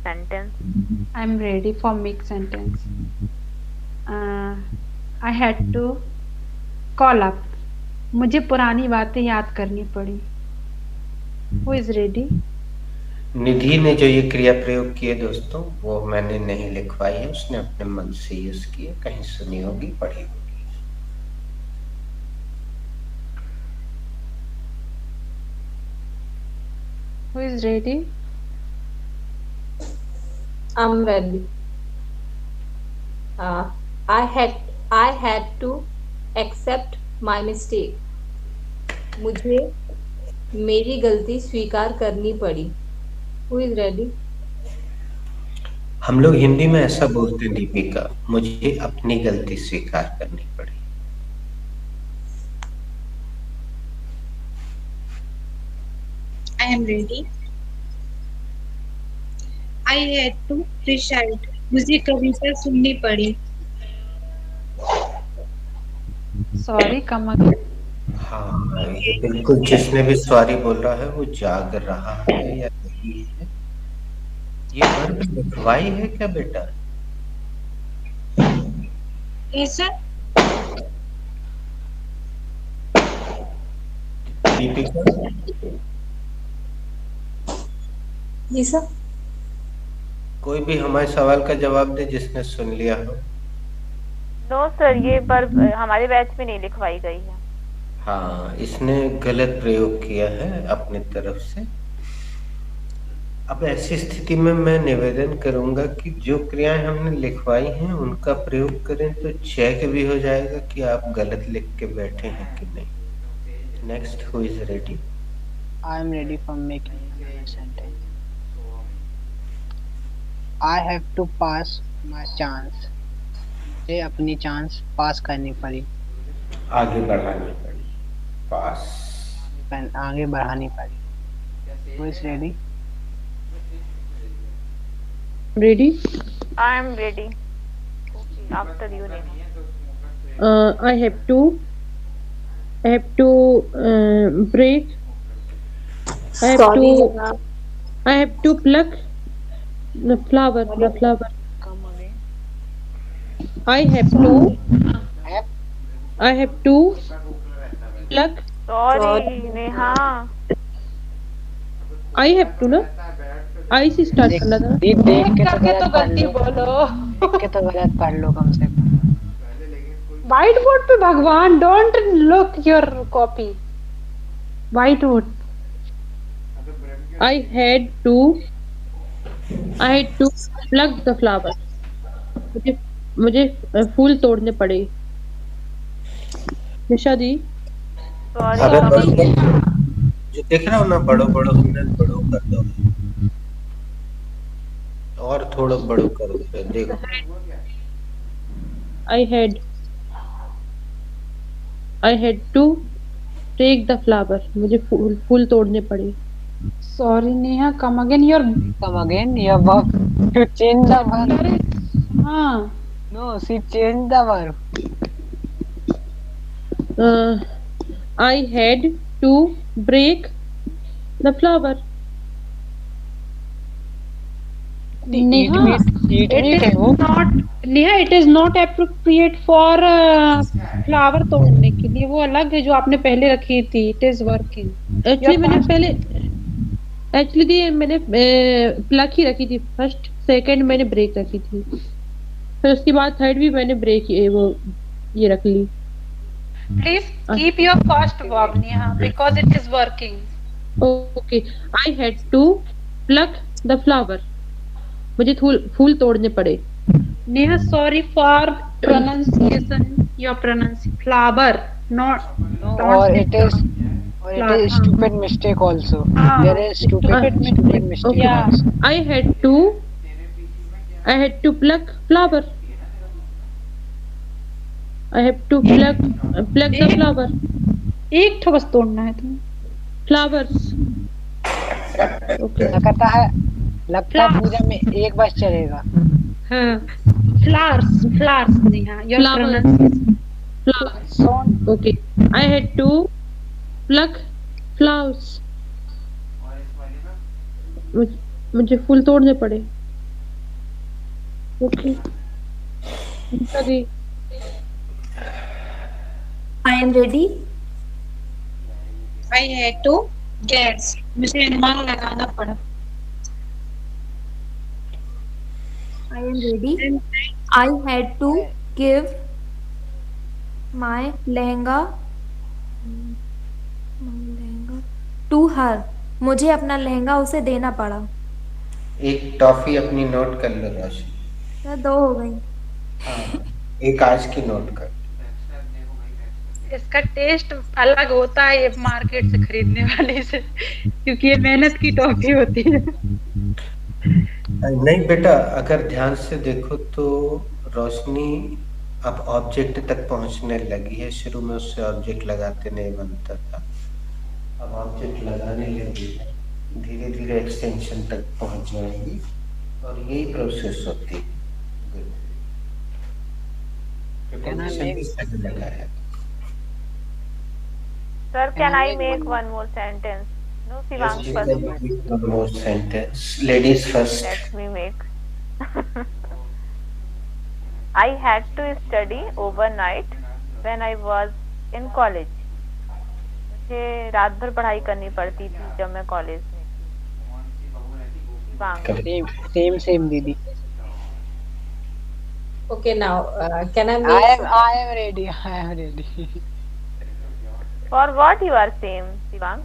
sentence? I am ready for make sentence. I had to call up. मुझे पुरानी बातें याद करनी पड़ी। Who is ready? निधि ने जो ये क्रिया प्रयोग किए दोस्तों, वो मैंने नहीं लिखवाई है, उसने अपने मन से यूज किए। कहीं सुनी होगी, पढ़ी होगी। Who is ready? I'm ready. I had to accept my mistake. मुझे मेरी गलती स्वीकार करनी पड़ी। Who is ready? हम लोग हिंदी में ऐसा बोलते हैं दीपिका, मुझे अपनी गलती स्वीकार करनी पड़ी। I am ready. I had to recite. मुझे कविता सुननी पड़ी। Sorry, come again. हाँ, ये बिल्कुल जिसने भी सॉरी बोल रहा है वो जाग रहा है या नहीं है। ये वर्ब लिखवाई है क्या बेटा? Yes sir. दीपिका, जी सर। कोई भी हमारे सवाल का जवाब दे जिसने सुन लिया हो। नो सर, ये वर्ब हमारे बैच में नहीं लिखवाई गई है। हाँ, इसने गलत प्रयोग किया है अपनी तरफ से। अब ऐसी स्थिति में मैं निवेदन करूंगा कि जो क्रियाएं हमने लिखवाई हैं उनका प्रयोग करें, तो चेक भी हो जाएगा कि आप गलत लिख के बैठे हैं कि नहीं। Next, who is ready? I am ready for making a sentence. I have to pass my chance. मुझे अपनी चांस पास करनी पड़ी। आगे बढ़ानी पड़ी। पास। आगे बढ़ानी पड़ी। Who is ready? Ready? I am ready. Okay, after you, Neha. I have to break. I have to pluck the flower. Come again. I have to pluck. Sorry, Neha. I have to ना, I से start करना था। देख के तो गलत पढ़ गलती लो। बोलो। देख के तो गलत पढ़ लो कम से कम। White board पे भगवान, don't look your copy. White board. I had to pluck the flower. मुझे फूल तोड़ने पड़े। निशा दी, Sorry, अगर Neha. बड़ो जो देख रहा हो ना, बड़ो बड़ो बड़ो कर दो और थोड़ा बड़ो कर दो। देखो I had I had to break the flower. मुझे फूल तोड़ने पड़े. Sorry Neha, come again your Come again, your verb. You change the verb. हाँ No, she changed the verb. I had to break the flower. Neha, Eat it meat is है वो. not Neha, it is not appropriate for flower तोड़ने के लिए. वो अलग है जो आपने पहले रखी थी. It is working. Actually मैंने प्लक ही रखी थी. फर्स्ट सेकंड मैंने ब्रेक रखी थी. फिर उसके बाद थर्ड भी मैंने ब्रेक ये रख ली. Please keep your first verb Neha, because it is working. Okay, I had to pluck the flower. मुझे फूल तोड़ने पड़े. Neha, sorry for pronunciation. Your pronunciation flower, not Or it is stupid mistake also. There is stupid mistake. Okay. Yeah. I had to pluck flower. I have to pluck the flower. एक ठो बस तोड़ना है तुम्हें. Flowers. Okay. लगता है पूजा में एक बस चलेगा. हाँ. Flowers Neha. Your Flowers. pronunciation. Flowers. Okay. I had to pluck flowers. मुझे फूल तोड़ने पड़े. Okay. Okay. I am ready. I had to guess. मुझे अनुमान लगाना पड़ा. I am ready. I had to give my lehenga to her. मुझे अपना लहंगा उसे देना पड़ा. एक टॉफी अपनी नोट कर लो रोशनी. क्या 2 हो गई? हाँ, एक आज की नोट कर. इसका टेस्ट अलग होता है ये मार्केट से खरीदने वाले से, क्योंकि ये मेहनत की टॉफी होती है. नहीं बेटा, अगर ध्यान से देखो तो रोशनी अब ऑब्जेक्ट तक पहुंचने लगी है. शुरू में उससे ऑब्जेक्ट लगाते नहीं बनता था, अब ऑब्जेक्ट लगाने लगी है. धीरे धीरे एक्सटेंशन तक पहुंच जाएगी और यही प्रोसेस होती है. लगा है. Sir, can I make one more sentence? No, Shivang first. One more sentence. Ladies first. Let me make. I had to study overnight when I was in college. मुझे रात भर पढ़ाई करनी पड़ती थी जब मैं कॉलेज में थी. Same दीदी. Okay, now can I I am ready. For what you are saying, Shivang?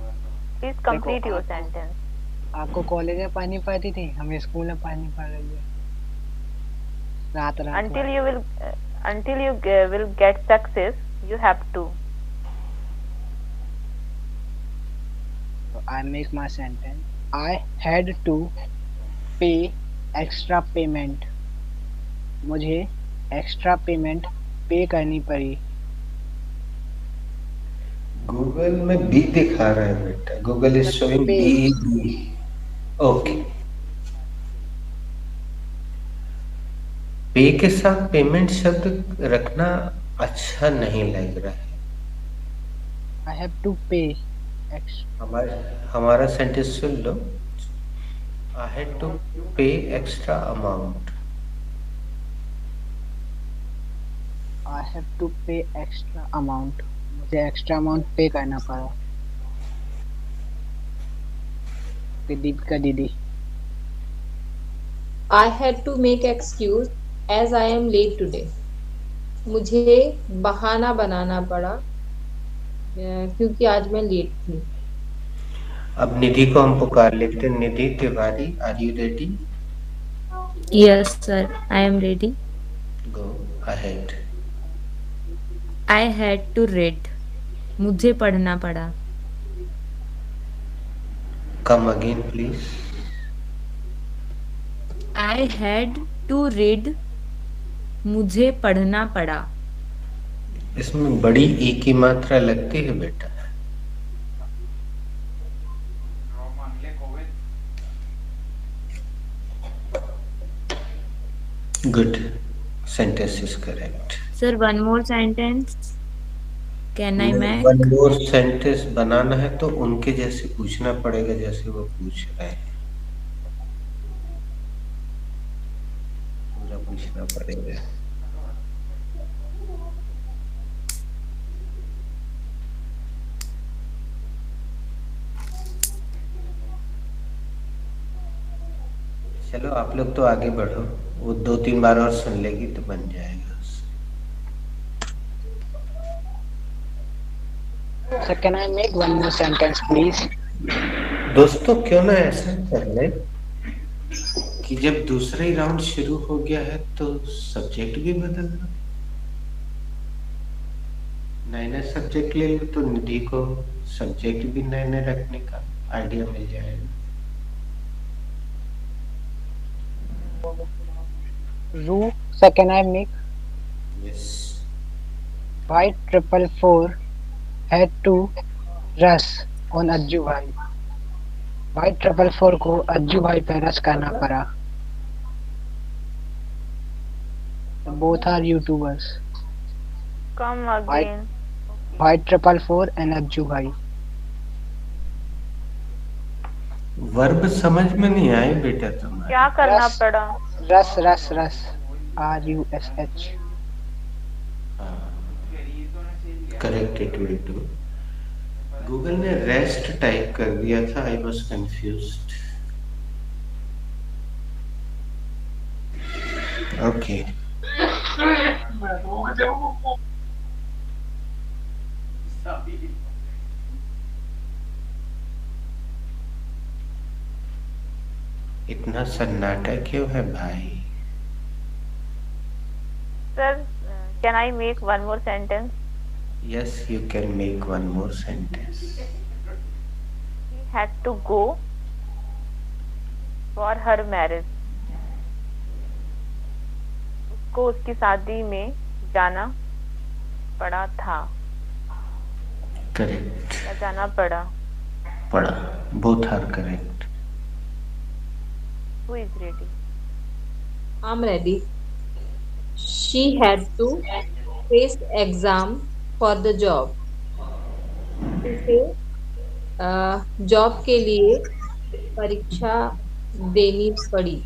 Please complete your sentence. आपको कॉलेज में पानी पड़ती थी, हमें स्कूल में पानी पड़ रही है. रात Until you will get success, you have to. I make my sentence. I had to pay extra payment. मुझे एक्स्ट्रा पेमेंट पे करनी पड़ी. गूगल में बी दिखा रहा है बेटा. Google is showing B. Okay. पे के साथ पेमेंट शब्द रखना अच्छा नहीं लग रहा है. I have to pay. हमारा sentence soon low. I had to pay extra amount. I have to pay extra amount. मुझे एक्स्ट्रा अमाउंट पे करना पड़ा. दीपिका दीदी. I had to make excuse as I am late today. मुझे बहाना बनाना पड़ा क्योंकि आज मैं लेट थी. अब निधि को हम पुकार लेते हैं. Nidhi Tiwari, are you ready? Yes, sir. I am ready. Go ahead. I had to read. मुझे पढ़ना पड़ा. Come again, please. I had to read. मुझे पढ़ना पड़ा। इसमें बड़ी ई की मात्रा लगती है बेटा। रोमन ले कोविड good, sentence is correct. Sir one more sentence can I make? One more sentence बनाना है तो उनके जैसे पूछना पड़ेगा जैसे वो पूछ रहे हैं, पूरा पूछना पड़ेगा। चलो आप लोग तो आगे बढ़ो, वो 2-3 बार और सुन लेगी तो बन जाएगा उससे। So can I make one more sentence, please? दोस्तों क्यों ना ऐसा कर ले कि जब दूसरा ही राउंड शुरू हो गया है तो सब्जेक्ट भी बदल दो, नए नए सब्जेक्ट ले लो तो निधि को सब्जेक्ट भी नए नए रखने का आइडिया मिल जाएगा। Rue, so can I make? Yes, Why 444 had to rush on Ajju भाई? Why 444 को अज्जू भाई पे रश करना पड़ा? Both are YouTubers. Come Why again. why 444 and Ajju भाई? वर्ब समझ में नहीं आए बेटा तुम्हारे। क्या करना रस। पड़ा? रस रस रस RUSH. Correct, it will do. Google ने रेस्ट टाइप कर दिया था, आई वॉज कंफ्यूज्ड। ओके, इतना सन्नाटा क्यों है भाई? Sir, can I make one more sentence? Yes, you can make one more sentence. He had to go for her marriage. उसको उसकी शादी में जाना पड़ा था Correct. या जाना पड़ा। पढ़ा, both are correct. Who is ready? I'm ready. She had to face exam for the job. उसे जॉब के लिए परीक्षा देनी पड़ी।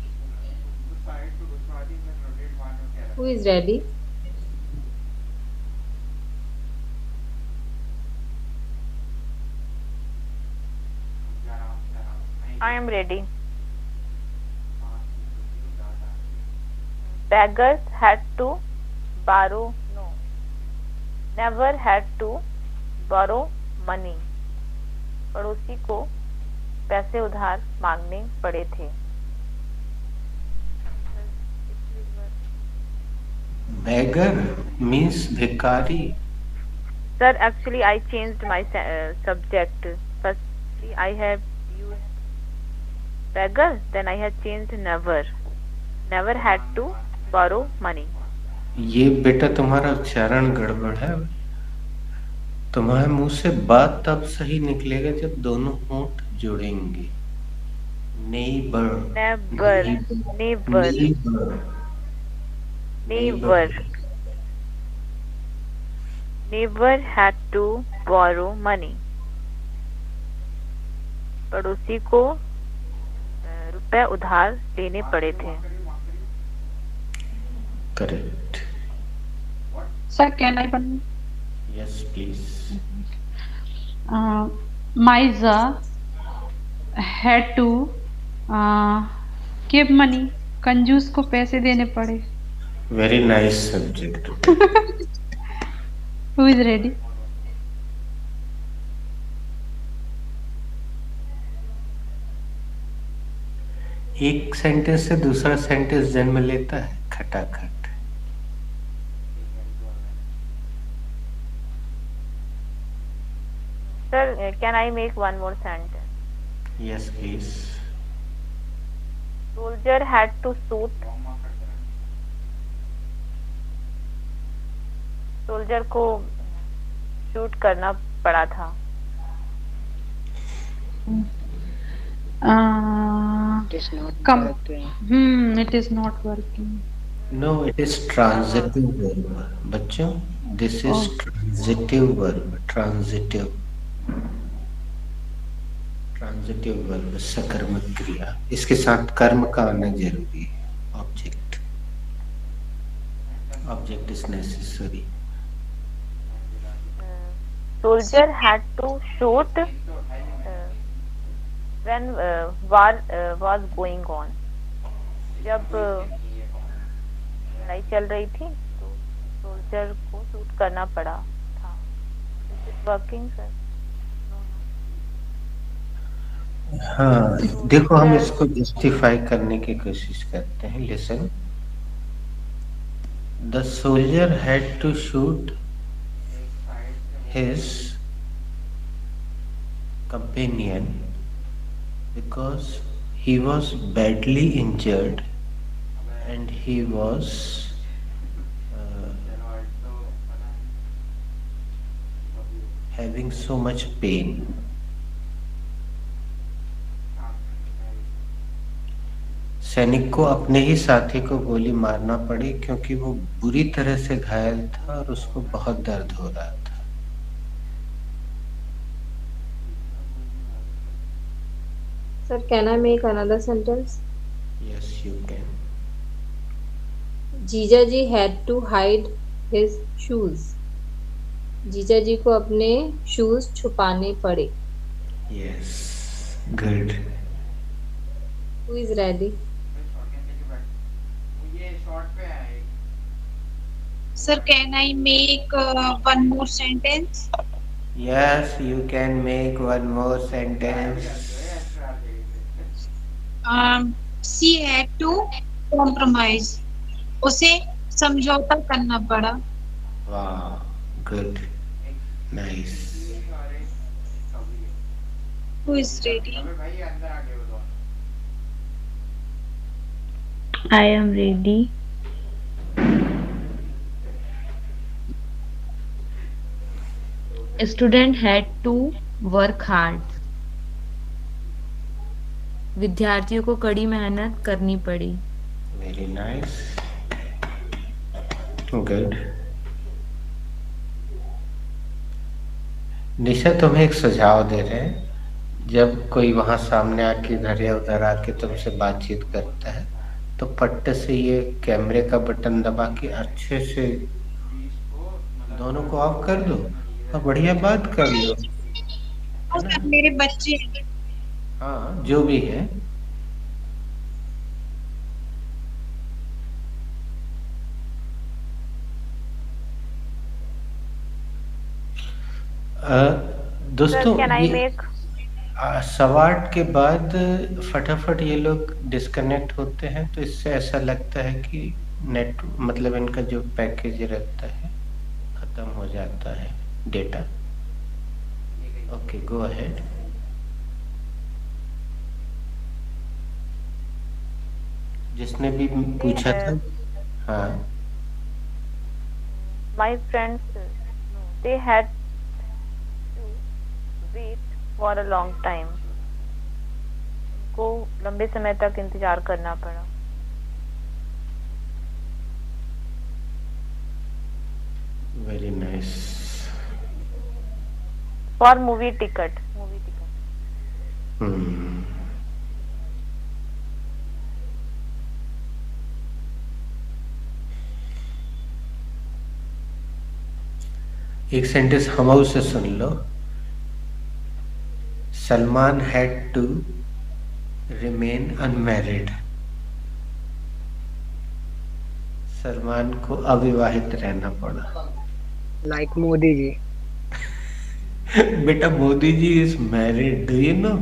Who is ready? I am ready. Beggars had to borrow never had to borrow money. पड़ोसी को पैसे उधार मांगने पड़े थे। Beggar means भिखारी। Sir, actually I changed my subject. Firstly I have used beggar, then I have changed never had to borrow money. ये बेटा तुम्हारा उच्चारण गड़बड़ है। तुम्हारे मुंह से बात तब सही निकलेगा जब दोनों होंठ जुड़ेंगे। Neighbour, never had to borrow money. पड़ोसी को रुपए उधार लेने पड़े थे। Correct. Sir, can I one? Yes please. Maisa had to give money. कंजूस को पैसे देने पड़े। Very nice subject. Who is ready? एक सेंटेंस से दूसरा सेंटेंस जन्म लेता है खटाखट। Sir, can I make one more sentence? Yes please. Soldier had to shoot soldier को शूट करना पड़ा था? It is not Come. working. It is not working. No, it is transitive verb. बच्चों, this is transitive verb. Transitive verb, सकर्मक क्रिया। इसके साथ कर्म का आना जरूरी है। Object is necessary. Soldier had to shoot when war was going on. जब लड़ाई चल रही थी तो सोल्जर को शूट करना पड़ा था। Is it working, sir? हाँ, देखो हम इसको जस्टिफाई करने की कोशिश करते हैं। Listen, the soldier had to shoot his companion because he was badly injured and he was having so much pain. सैनिक को अपने ही साथी को गोली मारना पड़ी क्योंकि वो बुरी तरह से घायल था और उसको बहुत दर्द हो रहा था। Sir, can I make another sentence? Yes, you can. जीजाजी had to hide his shoes. जीजाजी को अपने शूज छुपाने पड़े। Yes, good. Who is ready? Sir, can I make one more sentence? Yes, you can make one more sentence. She had to compromise. उसे समझौता करना पड़ा। Wow, good, nice. Who is ready? I am ready. A student had to work hard. विद्यार्थियों को कड़ी मेहनत करनी पड़ी। Very nice. Good. निशा तुम्हें एक सुझाव दे रहे हैं। जब कोई वहां सामने आके इधर या उधर आके तुमसे बातचीत करता है तो पट्टे से ये कैमरे का बटन दबा के अच्छे से दोनों को ऑफ कर दो और बढ़िया बात कर लो। सर, मेरे बच्चे। हाँ, जो भी है। दोस्तों, Can I make? सवाट के बाद फटाफट ये लोग डिस्कनेक्ट होते हैं तो इससे ऐसा लगता है कि नेट मतलब इनका जो पैकेज रहता है खत्म हो जाता है डेटा। Okay, go ahead. जिसने भी पूछा था। हाँ, My friends, they had to wait for a long time. उनको लंबे समय तक इंतजार करना पड़ा। Very nice. For movie ticket. एक सेंटेंस हम से सुन लो। Salman had to remain unmarried. Salman को अविवाहित रहना पड़ा। Like Modi ji. बेटा, Modi ji is married, do you know?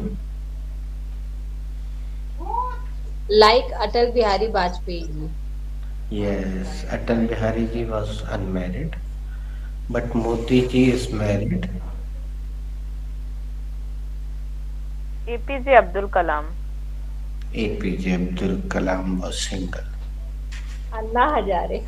Like Atal Bihari Vajpayee ji. Yes, Atal Bihari ji was unmarried, but Modi ji is married. APJ Abdul Kalam. APJ Abdul Kalam was single. Anna Hazare.